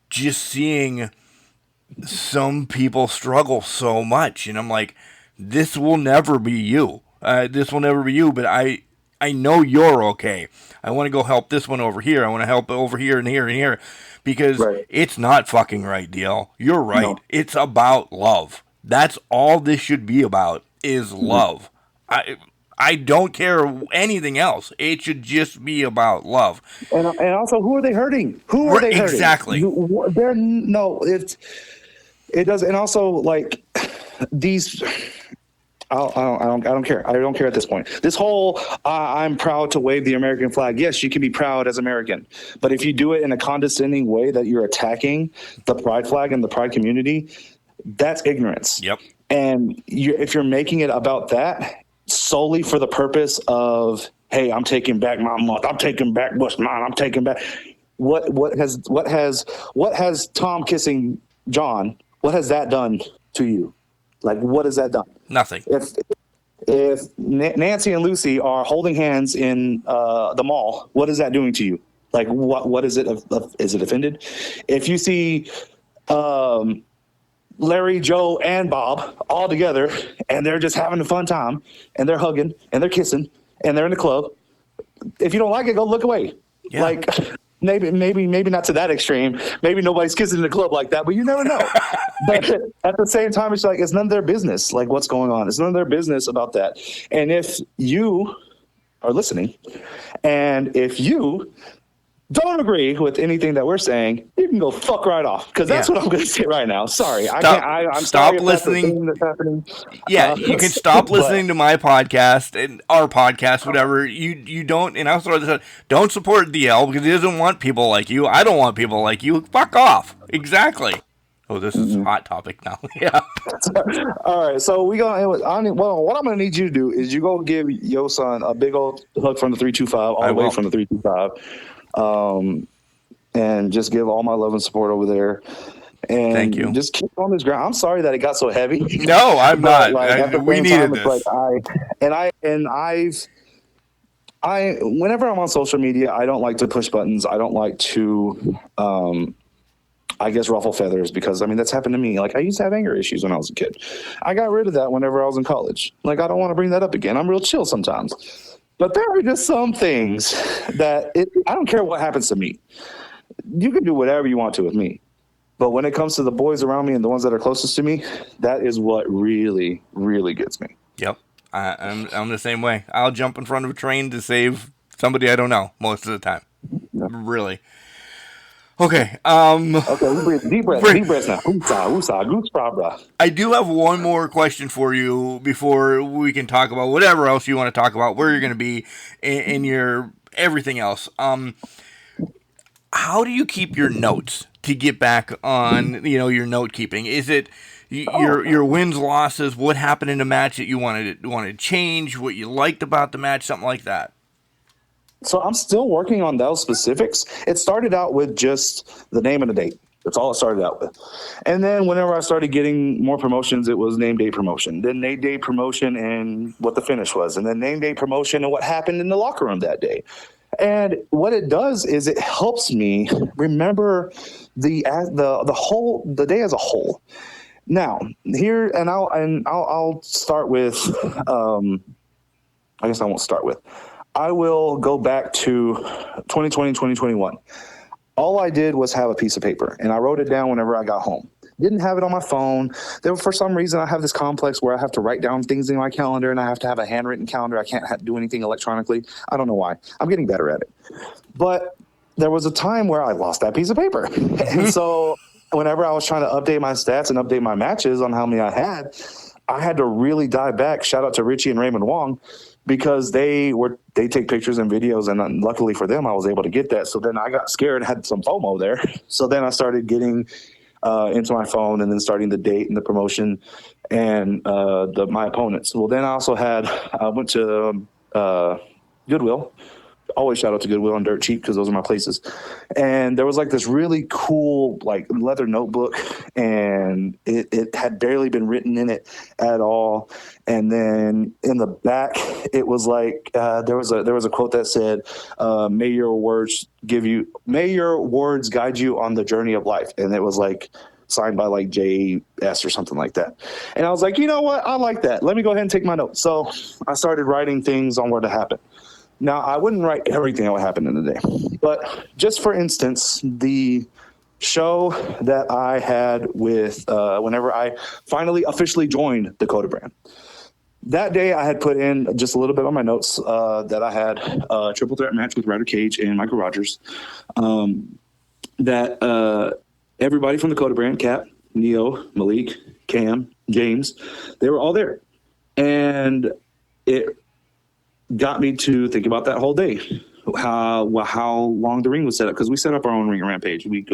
Speaker 3: just seeing some people struggle so much. And I'm like, this will never be you. This will never be you, but I know you're okay. I want to go help this one over here. I want to help over here and here and here. Because It's not fucking right, DL. You're right. No. It's about love. That's all this should be about is love. I don't care anything else. It should just be about love.
Speaker 5: And also, who are they hurting? Who are they hurting?
Speaker 3: Exactly.
Speaker 5: It does. And also, like, these... I don't care. I don't care at this point. This whole I'm proud to wave the American flag. Yes, you can be proud as American, but if you do it in a condescending way that you're attacking the pride flag and the pride community, that's ignorance.
Speaker 3: Yep.
Speaker 5: And if you're making it about that solely for the purpose of, hey, I'm taking back my month. I'm taking back what's mine. I'm taking back what has Tom kissing John? What has that done to you? Like, what has that done?
Speaker 3: Nothing.
Speaker 5: If Nancy and Lucy are holding hands in the mall, what is that doing to you? Like, what is it? Is it offended? If you see Larry, Joe, and Bob all together, and they're just having a fun time, and they're hugging, and they're kissing, and they're in the club, if you don't like it, go look away. Yeah. Like, maybe not to that extreme. Maybe nobody's kissing in the club like that, but you never know. But at the same time, it's like, it's none of their business, like, what's going on. It's none of their business about that. And if you are listening, and if you don't agree with anything that we're saying, you can go fuck right off, because that's what I'm going to say right now. Sorry. I'm
Speaker 3: stop
Speaker 5: sorry
Speaker 3: listening.
Speaker 5: That's happening.
Speaker 3: Yeah, you can stop listening to my podcast and our podcast, whatever. You don't, and I'll throw this out, don't support DL because he doesn't want people like you. I don't want people like you. Fuck off. Exactly. Oh, this is a hot topic now. Yeah.
Speaker 5: All right, so what I'm going to need you to do is you go give your son a big old hug from the 325, all the way from the 325. And just give all my love and support over there. And
Speaker 3: thank you.
Speaker 5: Just keep on this ground. I'm sorry that it got so heavy.
Speaker 3: No, I'm not.
Speaker 5: Like,
Speaker 3: we needed this.
Speaker 5: Like whenever I'm on social media, I don't like to push buttons. I don't like to, I guess, ruffle feathers, because, I mean, that's happened to me. Like, I used to have anger issues when I was a kid. I got rid of that whenever I was in college. Like, I don't want to bring that up again. I'm real chill sometimes. But there are just some things that I don't care what happens to me. You can do whatever you want to with me. But when it comes to the boys around me and the ones that are closest to me, that is what really, really gets me.
Speaker 3: Yep. I'm the same way. I'll jump in front of a train to save somebody I don't know most of the time. Yeah. Really. Okay.
Speaker 5: Okay, deep breath now. Goose bra.
Speaker 3: I do have one more question for you before we can talk about whatever else you want to talk about, where you're going to be in your everything else. How do you keep your notes to get back on, your note keeping? Is it your wins, losses, what happened in the match that you wanted to change, what you liked about the match, something like that?
Speaker 5: So I'm still working on those specifics. It started out with just the name and the date. That's all it started out with. And then whenever I started getting more promotions, it was name day promotion. Then name day promotion and what the finish was. And then name day promotion and what happened in the locker room that day. And what it does is it helps me remember the day as a whole. Now, here, and I'll start with, I guess I won't start with. I will go back to 2020, 2021. All I did was have a piece of paper, and I wrote it down whenever I got home. Didn't have it on my phone. For some reason, I have this complex where I have to write down things in my calendar, and I have to have a handwritten calendar. I can't do anything electronically. I don't know why. I'm getting better at it. But there was a time where I lost that piece of paper. And so whenever I was trying to update my stats and update my matches on how many I had to really dive back. Shout out to Richie and Raymond Wong, because they take pictures and videos, and luckily for them, I was able to get that. So then I got scared and had some FOMO there. So then I started getting into my phone and then starting the date and the promotion and my opponents. Well, then I went to Goodwill. Always shout out to Goodwill and Dirt Cheap, because those are my places. And there was like this really cool like leather notebook, and it had barely been written in it at all. And then in the back, it was like there was a quote that said, may your words guide you on the journey of life. And it was like signed by like JS or something like that. And I was like, you know what? I like that. Let me go ahead and take my notes. So I started writing things on where to happen. Now, I wouldn't write everything that would happen in the day, but just for instance, the show that I had with whenever I finally officially joined Dakota Brand, that day I had put in just a little bit on my notes that I had a triple threat match with Ryder Cage and Michael Rogers, that everybody from Dakota Brand, Cap, Neo, Malik, Cam, James, they were all there. And it got me to think about that whole day, how long the ring was set up, because we set up our own ring at Rampage. We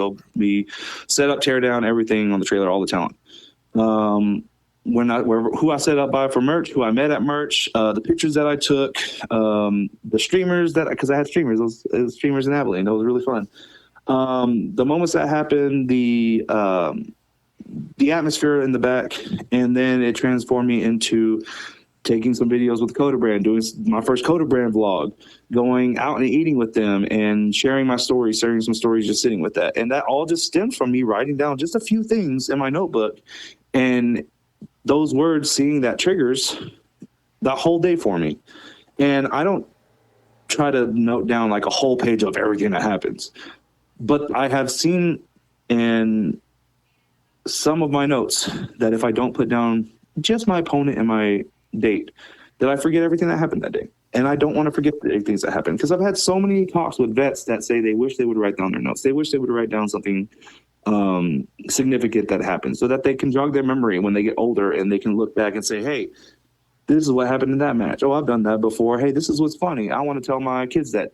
Speaker 5: set up, tear down everything on the trailer, all the talent. Who I set up by for merch, who I met at merch, the pictures that I took, the streamers because I had streamers, those streamers in Abilene, that was really fun. The moments that happened, the atmosphere in the back, and then it transformed me into taking some videos with Coda Brand, doing my first Coda Brand vlog, going out and eating with them and sharing my stories, sharing some stories, just sitting with that. And that all just stems from me writing down just a few things in my notebook. And those words, seeing that triggers that whole day for me. And I don't try to note down like a whole page of everything that happens. But I have seen in some of my notes that if I don't put down just my opponent and my date, that I forget everything that happened that day. And I don't want to forget the things that happened, because I've had so many talks with vets that say they wish they would write down their notes. They wish they would write down something significant that happened, so that they can jog their memory when they get older and they can look back and say, hey, this is what happened in that match. Oh, I've done that before. Hey, this is what's funny. I want to tell my kids that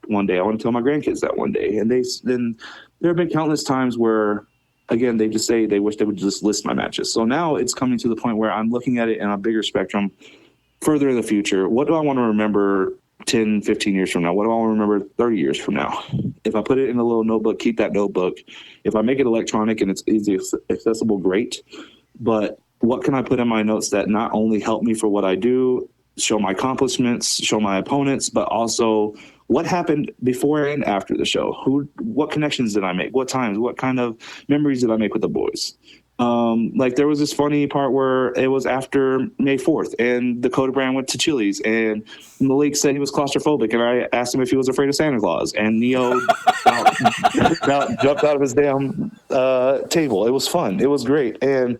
Speaker 5: one day. I want to tell my grandkids that one day. And then there have been countless times where, again, they just say they wish they would just list my matches. So now it's coming to the point where I'm looking at it in a bigger spectrum, further in the future. What do I want to remember 10, 15 years from now? What do I want to remember 30 years from now? If I put it in a little notebook, keep that notebook. If I make it electronic and it's easy accessible, great. But what can I put in my notes that not only help me for what I do, show my accomplishments, show my opponents, but also what happened before and after the show? What connections did I make? What times? What kind of memories did I make with the boys? Like there was this funny part where it was after May 4th and Dakota Brand went to Chili's and Malik said he was claustrophobic, and I asked him if he was afraid of Santa Claus, and Neo jumped out of his damn table. It was fun. It was great. And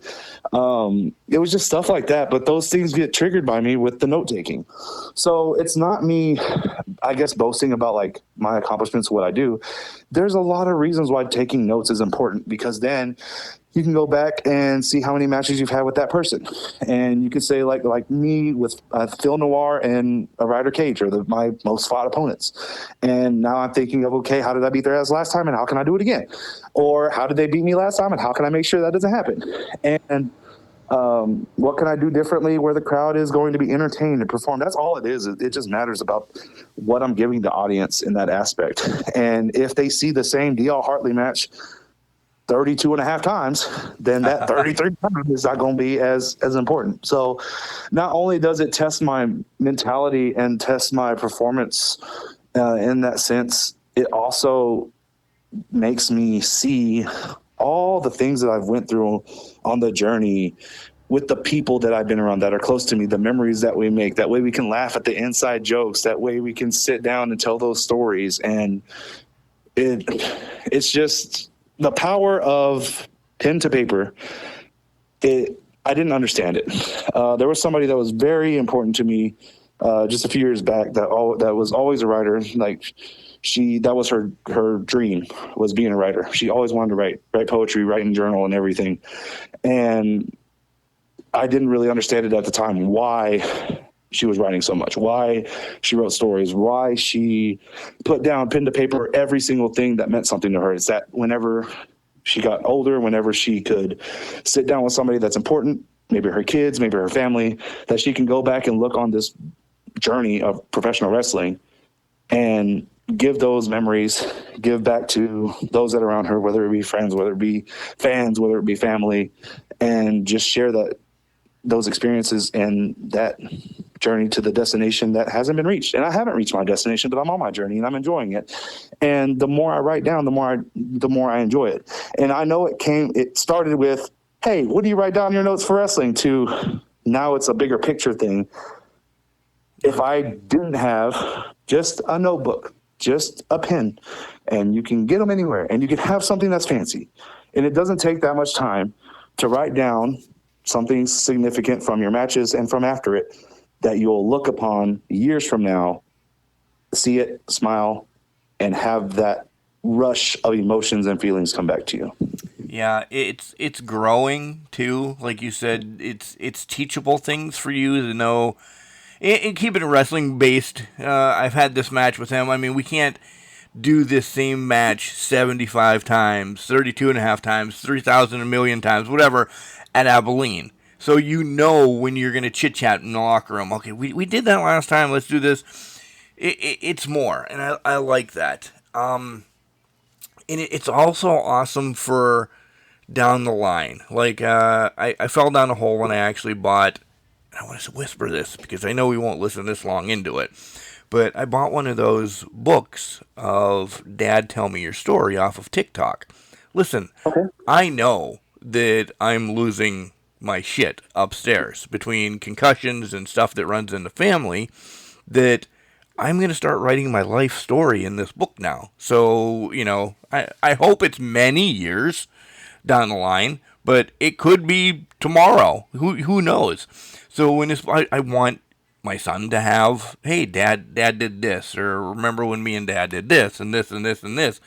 Speaker 5: it was just stuff like that. But those things get triggered by me with the note taking. So it's not me, I guess, boasting about like my accomplishments, what I do. There's a lot of reasons why taking notes is important, because then you can go back and see how many matches you've had with that person. And you could say like me with Phil Noir and Ryder Cage are my most fought opponents. And now I'm thinking of, okay, how did I beat their ass last time and how can I do it again? Or how did they beat me last time and how can I make sure that doesn't happen? And what can I do differently where the crowd is going to be entertained and perform? That's all it is. It just matters about what I'm giving the audience in that aspect. And if they see the same DL Hartley match 32 and a half times, then that 33 times is not going to be as important. So not only does it test my mentality and test my performance in that sense, it also makes me see all the things that I've went through on the journey with the people that I've been around that are close to me, the memories that we make. That way we can laugh at the inside jokes. That way we can sit down and tell those stories. And it's just the power of pen to paper, I didn't understand it. There was somebody that was very important to me just a few years back that was always a writer. Like that was her dream, was being a writer. She always wanted to write poetry, write in journal and everything. And I didn't really understand it at the time, why she was writing so much, why she wrote stories, why she put down pen to paper every single thing that meant something to her. It's that whenever she got older, whenever she could sit down with somebody that's important, maybe her kids, maybe her family, that she can go back and look on this journey of professional wrestling and give those memories, give back to those that are around her, whether it be friends, whether it be fans, whether it be family, and just share those experiences and that journey to the destination that hasn't been reached. And I haven't reached my destination, but I'm on my journey and I'm enjoying it. And the more I write down, the more I enjoy it. And I know it started with, hey, what do you write down in your notes for wrestling, to now it's a bigger picture thing. If I didn't have just a notebook, just a pen, and you can get them anywhere, and you can have something that's fancy, and it doesn't take that much time to write down something significant from your matches and from after it that you'll look upon years from now, see it, smile, and have that rush of emotions and feelings come back to you.
Speaker 3: Yeah, it's growing too. Like you said, it's teachable things for you to know. And keeping it wrestling based, I've had this match with him. I mean, we can't do this same match 75 times, 32 and a half times, 3,000 a million times, whatever, at Abilene. So you know when you're going to chit-chat in the locker room. Okay, we did that last time, let's do this. It's more, and I like that. And it's also awesome for down the line. Like, I fell down a hole and I actually bought, I want to whisper this because I know we won't listen this long into it, but I bought one of those books of Dad Tell Me Your Story off of TikTok. Listen, okay. I know that I'm losing my shit upstairs between concussions and stuff that runs in the family, that I'm going to start writing my life story in this book now. So, you know, I hope it's many years down the line, but it could be tomorrow. Who knows? So when I want my son to have, hey, dad did this, or remember when me and Dad did this and this and this and this,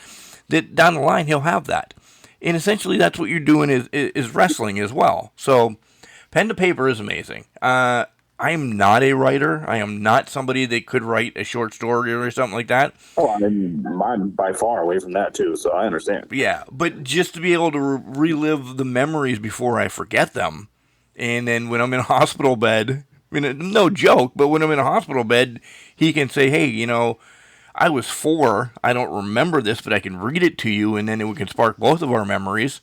Speaker 3: that down the line he'll have that. And essentially that's what you're doing is wrestling as well. So pen to paper is amazing. I am not a writer. I am not somebody that could write a short story or something like that.
Speaker 5: Oh, I mean, I'm by far away from that too, so I understand.
Speaker 3: Yeah, but just to be able to relive the memories before I forget them, and then when I'm in a hospital bed, I mean, no joke, but when I'm in a hospital bed, he can say, hey, you know, I was 4, I don't remember this, but I can read it to you, and then we can spark both of our memories.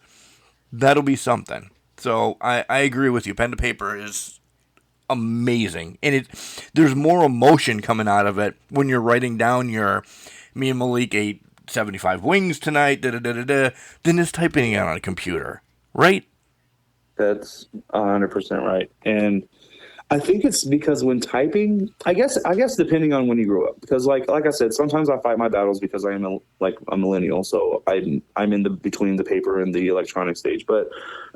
Speaker 3: That'll be something. So I agree with you. Pen to paper is amazing. And there's more emotion coming out of it when you're writing down me and Malik ate 75 wings tonight, than just typing it on a computer, right?
Speaker 5: That's 100% right. And I think it's because when typing, I guess depending on when you grew up, because like I said, sometimes I fight my battles because I am a millennial, so I'm in between the paper and the electronic stage. But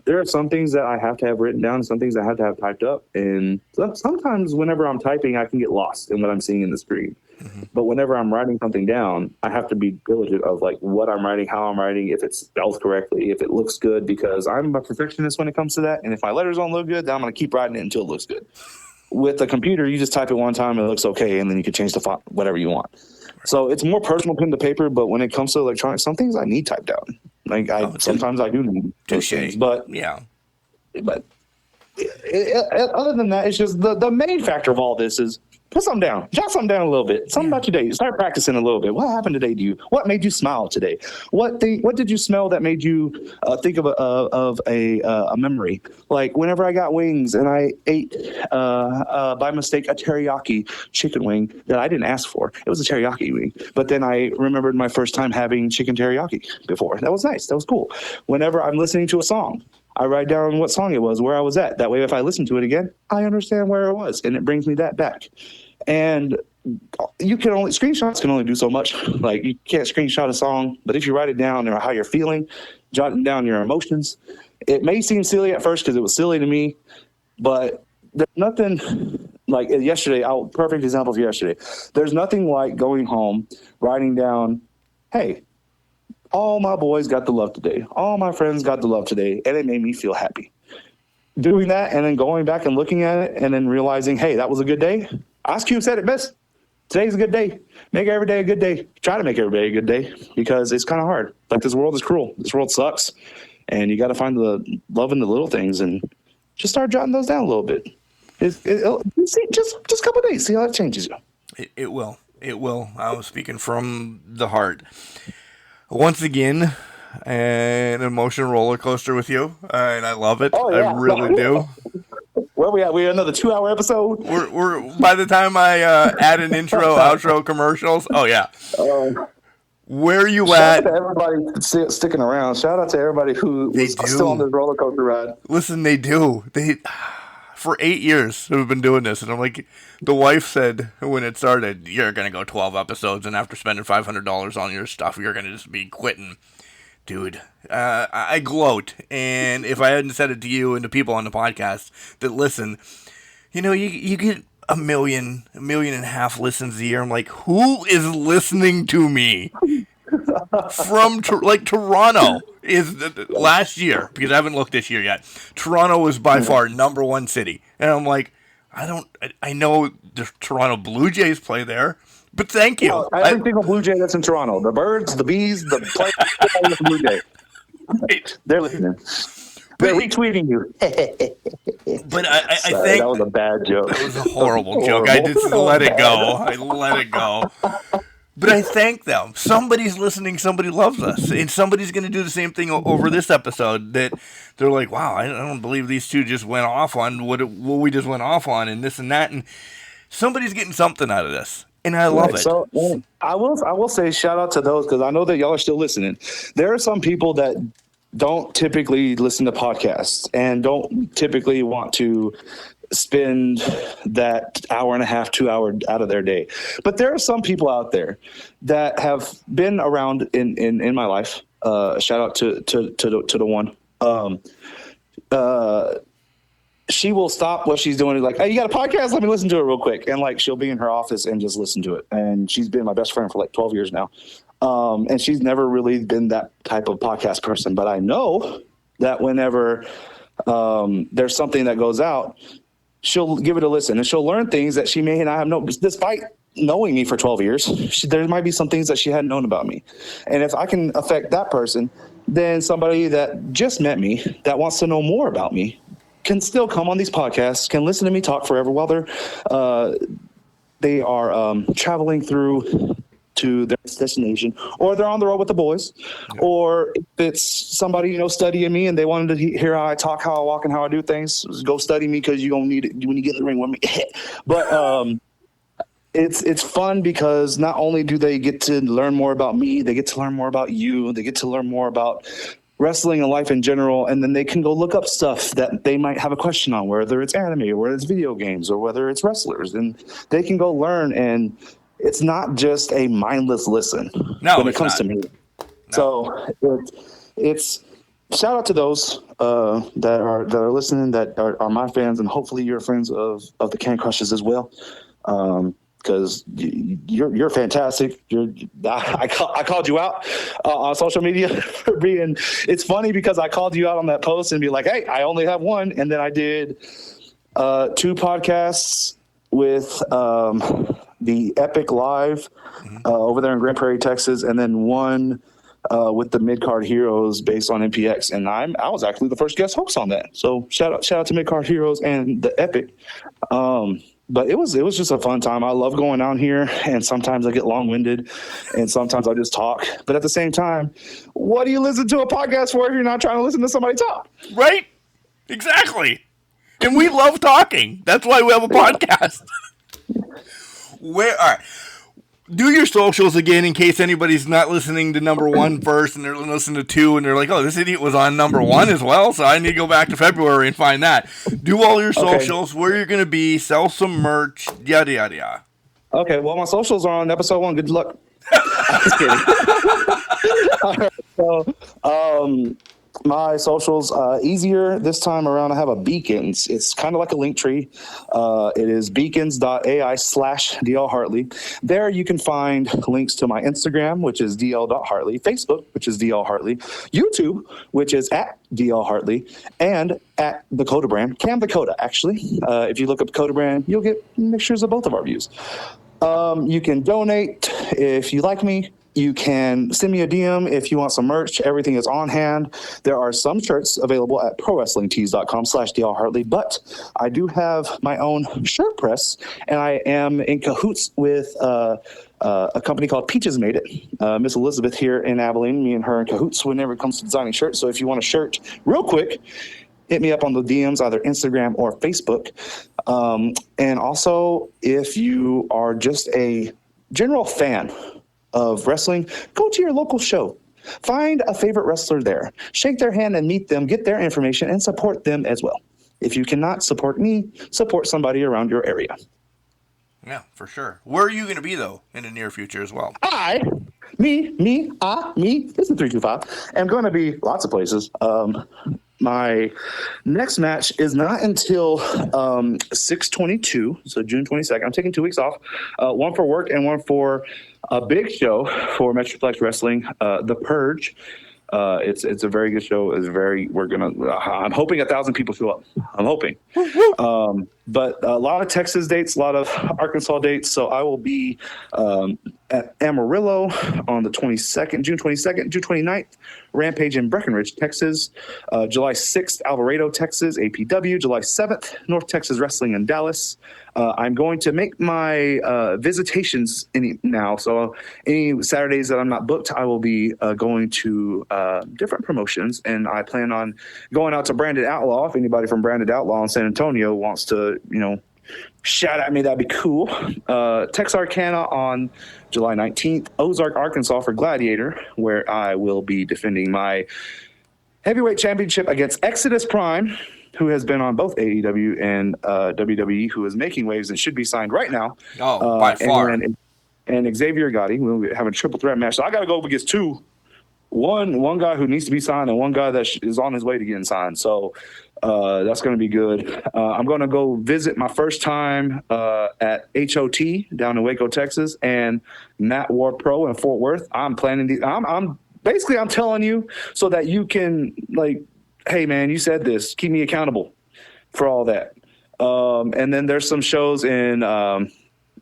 Speaker 5: there are some things that I have to have written down, some things I have to have typed up, and sometimes whenever I'm typing, I can get lost in what I'm seeing in the screen. Mm-hmm. But whenever I'm writing something down, I have to be diligent of like what I'm writing, how I'm writing, if it's spelled correctly, if it looks good, because I'm a perfectionist when it comes to that. And if my letters don't look good, then I'm going to keep writing it until it looks good. With a computer, you just type it one time and it looks okay, and then you can change the font, whatever you want. So it's more personal pen to paper, but when it comes to electronics, some things I need typed down. Like sometimes I do need those things, but
Speaker 3: yeah.
Speaker 5: But other than that, it's just the main factor of all this is put something down, jot something down a little bit, something about your day. Start practicing a little bit. What happened today to you? What made you smile today? What did you smell that made you think of a memory? Like whenever I got wings and I ate by mistake a teriyaki chicken wing that I didn't ask for. It was a teriyaki wing, but then I remembered my first time having chicken teriyaki before. That was nice. That was cool. Whenever I'm listening to a song, I write down what song it was, where I was at. That way, if I listen to it again, I understand where it was, and it brings me that back. And screenshots can only do so much. Like you can't screenshot a song, but if you write it down or how you're feeling, jotting down your emotions. It may seem silly at first because it was silly to me, but there's nothing like yesterday. Perfect example of yesterday. There's nothing like going home, writing down, hey, all my boys got the love today. All my friends got the love today, and it made me feel happy. Doing that and then going back and looking at it and then realizing, hey, that was a good day. Ice Cube said it best. Today's a good day. Make every day a good day. Try to make every day a good day because it's kind of hard. Like, this world is cruel. This world sucks. And you got to find the love in the little things and just start jotting those down a little bit. Just a couple of days. See how it changes you.
Speaker 3: It will. It will. I was speaking from the heart. Once again, an emotional roller coaster with you, and I love it.
Speaker 5: Oh, yeah.
Speaker 3: I really do.
Speaker 5: Where we at? We're another 2-hour episode.
Speaker 3: We're by the time I add an intro, outro, commercials. Oh yeah. Where are you
Speaker 5: Shout
Speaker 3: at?
Speaker 5: out to everybody sticking around. Shout out to everybody who is still on this roller coaster ride.
Speaker 3: Listen, they do. They for 8 years have been doing this, and I'm like, the wife said when it started, you're gonna go 12 episodes, and after spending $500 on your stuff, you're gonna just be quitting. Dude, I gloat, and if I hadn't said it to you and the people on the podcast that listen, you get a million and a half listens a year. I'm like, who is listening to me? From Toronto is last year, because I haven't looked this year yet. Toronto was by far number one city, and I'm like, I know the Toronto Blue Jays play there. But thank you.
Speaker 5: Oh, every single Blue Jay that's in Toronto. The Birds, the Bees, the players, the Blue Jay.
Speaker 3: Right.
Speaker 5: They're listening. They're retweeting you.
Speaker 3: But I
Speaker 5: Sorry,
Speaker 3: think
Speaker 5: that was a bad joke.
Speaker 3: That was a horrible joke. I just let it go. I let it go. But I thank them. Somebody's listening. Somebody loves us. And somebody's going to do the same thing over this episode, that they're like, wow, I don't believe these two just went off on what we just went off on and this and that. And somebody's getting something out of this. And I love it.
Speaker 5: So I will say shout out to those, because I know that y'all are still listening. There are some people that don't typically listen to podcasts and don't typically want to spend that hour and a half, 2 hour out of their day. But there are some people out there that have been around in my life. Shout out to the one. She will stop what she's doing. Like, hey, you got a podcast? Let me listen to it real quick. And like, she'll be in her office and just listen to it. And she's been my best friend for like 12 years now. And she's never really been that type of podcast person. But I know that whenever there's something that goes out, she'll give it a listen and she'll learn things that she may not have known. Despite knowing me for 12 years, there might be some things that she hadn't known about me. And if I can affect that person, then somebody that just met me that wants to know more about me can still come on these podcasts, can listen to me talk forever while they are traveling through to their destination, or they're on the road with the boys, or if it's somebody studying me and they wanted to hear how I talk, how I walk, and how I do things. Go study me, because you're gonna need it when you get in the ring with me. But it's fun because not only do they get to learn more about me, they get to learn more about you. They get to learn more about wrestling and life in general, and then they can go look up stuff that they might have a question on, whether it's anime or whether it's video games or whether it's wrestlers, and they can go learn. And it's not just a mindless listen when it comes to me. No. So it's shout out to those that are listening, that are my fans, and hopefully you're friends of the Can Crushers as well. Because you're fantastic. I called you out on social media for being. It's funny because I called you out on that post and be like, hey, I only have one, and then I did 2 podcasts with the Epic Live over there in Grand Prairie, Texas, and then one with the Mid Card Heroes based on MPX, and I was actually the first guest host on that. So shout out to Mid Card Heroes and the Epic. But it was just a fun time. I love going out here, and sometimes I get long-winded, and sometimes I just talk. But at the same time, what do you listen to a podcast for if you're not trying to listen to somebody talk?
Speaker 3: Right? Exactly. And we love talking. That's why we have a podcast. All right. Do your socials again in case anybody's not listening to number 1 first and they're listening to 2 and they're like, oh, this idiot was on number 1 as well, so I need to go back to February and find that. Do all your socials, where you're going to be, sell some merch, yada, yada, yada.
Speaker 5: Okay, well, my socials are on episode 1. Good luck. Just kidding. All right, so, my socials, easier this time around. I have a Beacons. It's kind of like a link tree. It is beacons.ai/DL Hartley. There you can find links to my Instagram, which is dl.hartley, Facebook, which is DL Hartley, YouTube, which is at DL Hartley, and at the Coda brand, Cam the Coda, actually. If you look up Coda brand, you'll get mixtures of both of our views. You can donate if you like me. You can send me a DM if you want some merch. Everything is on hand. There are some shirts available at prowrestlingtees.com/DL Hartley, but I do have my own shirt press, and I am in cahoots with a company called Peaches Made It. Miss Elizabeth here in Abilene, me and her in cahoots whenever it comes to designing shirts. So if you want a shirt real quick, hit me up on the DMs, either Instagram or Facebook. And also, if you are just a general fan of wrestling, go to your local show. Find a favorite wrestler there. Shake their hand and meet them, get their information, and support them as well. If you cannot support me, support somebody around your area.
Speaker 3: Yeah, for sure. Where are you going to be, though, in the near future as well?
Speaker 5: Me, this is 325. I'm going to be lots of places. My next match is not until 6/22, so June 22nd. I'm taking 2 weeks off, one for work and one for a big show for Metroplex Wrestling, The Purge. It's a very good show. I'm hoping 1,000 people show up. I'm hoping. But a lot of Texas dates, a lot of Arkansas dates. So I will be at Amarillo on the 22nd, June 22nd, June 29th, Rampage in Breckenridge, Texas, July 6th, Alvarado, Texas, APW, July 7th, North Texas Wrestling in Dallas. I'm going to make my visitations now. So any Saturdays that I'm not booked, I will be going to different promotions. And I plan on going out to Branded Outlaw. If anybody from Branded Outlaw in San Antonio wants to, shout at me, that'd be cool. Texarkana on July 19th, Ozark, Arkansas for Gladiator, where I will be defending my heavyweight championship against Exodus Prime, who has been on both AEW and WWE, who is making waves and should be signed right now.
Speaker 3: Oh, by far.
Speaker 5: And Xavier Gotti. We'll be having a triple threat match. So I got to go up against two. One guy who needs to be signed and one guy that is on his way to getting signed. So that's going to be good. I'm going to go visit my first time at HOT down in Waco, Texas, and Matt Ward Pro in Fort Worth. I'm planning I'm telling you so that you can, like, hey man, you said this, keep me accountable for all that. And then there's some shows in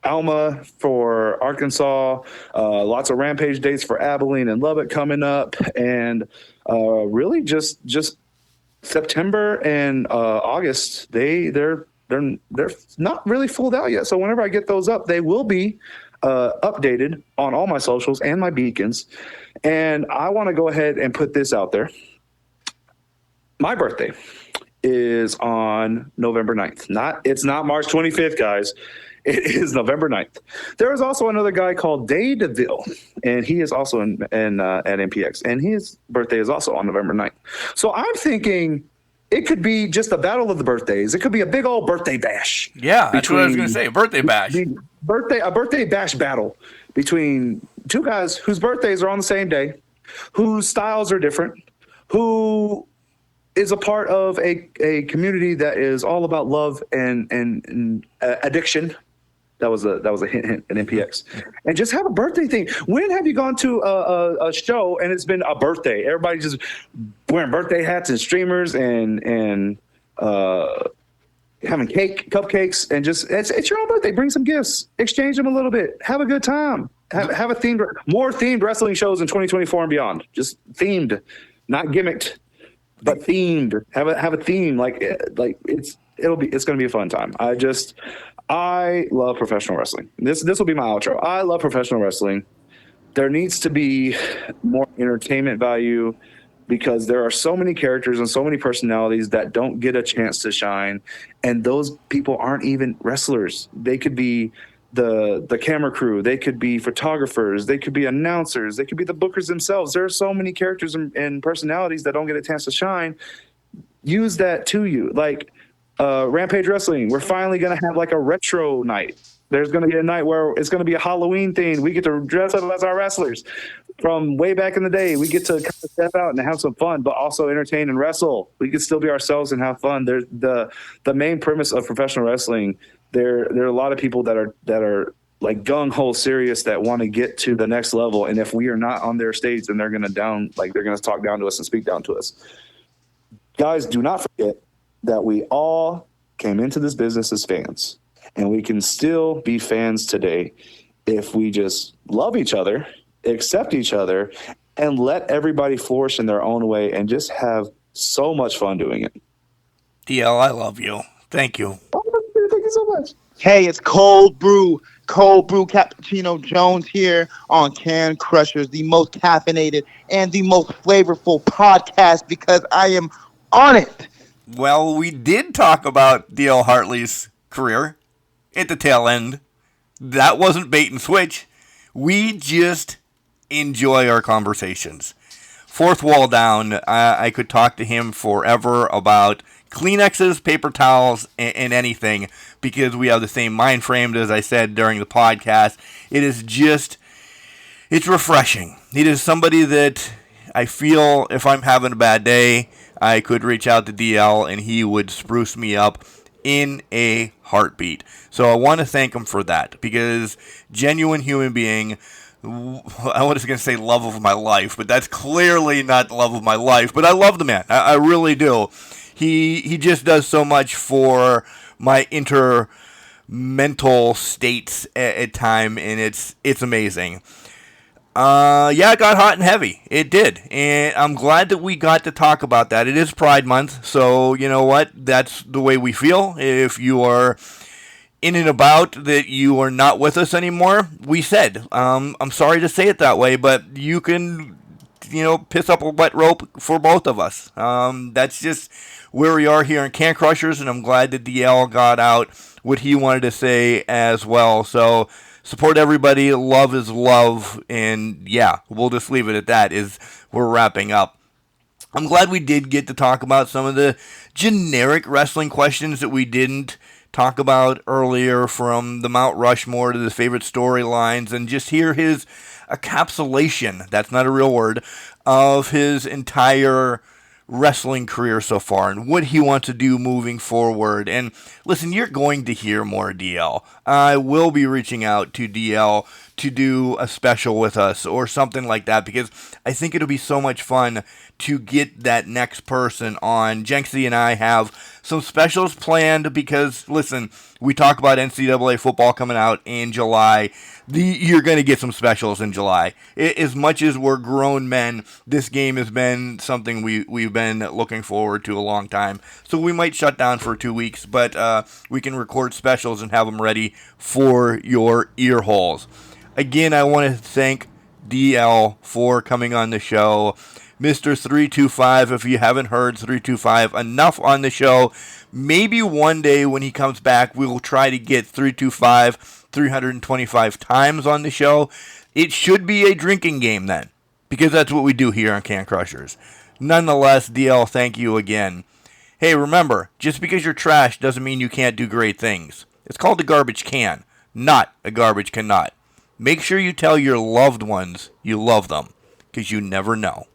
Speaker 5: Alma for Arkansas, lots of Rampage dates for Abilene and Lubbock coming up, and really just September and August, they're not really full out yet. So whenever I get those up, they will be updated on all my socials and my beacons. And I want to go ahead and put this out there. My birthday is on November 9th. It's not March 25th, guys. It is November 9th. There is also another guy called Day DeVille, and he is also at MPX, and his birthday is also on November 9th. So I'm thinking it could be just a battle of the birthdays. It could be a big old birthday bash.
Speaker 3: Yeah, that's what I was going to say, a birthday bash.
Speaker 5: A birthday bash battle between two guys whose birthdays are on the same day, whose styles are different, who is a part of a community that is all about love and addiction. That was a hint at MPX. And just have a birthday thing. When have you gone to a show and it's been a birthday? Everybody just wearing birthday hats and streamers and having cupcakes, and just it's your own birthday. Bring some gifts, exchange them a little bit, have a good time. Have more themed wrestling shows in 2024 and beyond. Just themed, not gimmicked, but themed. Have a theme like it's going to be a fun time. I love professional wrestling. This will be my outro. I love professional wrestling. There needs to be more entertainment value because there are so many characters and so many personalities that don't get a chance to shine. And those people aren't even wrestlers. They could be the camera crew. They could be photographers. They could be announcers. They could be the bookers themselves. There are so many characters and personalities that don't get a chance to shine. Use that to you. Like, Rampage Wrestling, we're finally going to have like a retro night There's going to be a night where it's going to be a Halloween thing. We get to dress up as our wrestlers from way back in the day. We get to kind of step out and have some fun, but also entertain and wrestle. We can still be ourselves and have fun. There's the main premise of professional wrestling. There are a lot of people that are like gung ho serious that want to get to the next level. And if we are not on their stage, then they're going to talk down to us and speak down to us. Guys, do not forget that we all came into this business as fans. And we can still be fans today if we just love each other, accept each other, and let everybody flourish in their own way and just have so much fun doing it.
Speaker 3: DL, I love you. Thank you.
Speaker 5: Oh, thank you so much.
Speaker 7: Hey, it's Cold Brew Cappuccino Jones here on Can Crushers, the most caffeinated and the most flavorful podcast because I am on it.
Speaker 3: Well, we did talk about DL Hartley's career at the tail end. That wasn't bait and switch. We just enjoy our conversations. Fourth wall down, I could talk to him forever about Kleenexes, paper towels, and anything because we have the same mind frame, as I said during the podcast. It's refreshing. It is somebody that I feel if I'm having a bad day, I could reach out to DL and he would spruce me up in a heartbeat. So I want to thank him for that because genuine human being. I was going to say love of my life, but that's clearly not the love of my life. But I love the man. I really do. He just does so much for my mental states at time, and it's amazing. It got hot and heavy. It did. And I'm glad that we got to talk about that. It is Pride Month, so you know what? That's the way we feel. If you are in and about that you are not with us anymore, we said, I'm sorry to say it that way, but you can, piss up a wet rope for both of us. That's just where we are here in Can Crushers, and I'm glad that DL got out what he wanted to say as well. So support everybody. Love is love. And yeah, we'll just leave it at that as we're wrapping up. I'm glad we did get to talk about some of the generic wrestling questions that we didn't talk about earlier, from the Mount Rushmore to the favorite storylines, and just hear his encapsulation, that's not a real word, of his entire wrestling career so far and what he wants to do moving forward. And listen, you're going to hear more DL. I will be reaching out to DL to do a special with us or something like that because I think it'll be so much fun to get that next person on. Jenksy and I have some specials planned because, listen, we talk about NCAA football coming out in July. You're going to get some specials in July. As much as we're grown men, this game has been something we've been looking forward to a long time. So we might shut down for 2 weeks, but we can record specials and have them ready for your ear holes. Again, I want to thank DL for coming on the show. Mr. 325, if you haven't heard 325 enough on the show, maybe one day when he comes back, we will try to get 325 325 times on the show. It should be a drinking game then, because that's what we do here on Can Crushers. Nonetheless, DL, thank you again. Hey, remember, just because you're trash doesn't mean you can't do great things. It's called a garbage can, not a garbage cannot. Make sure you tell your loved ones you love them, because you never know.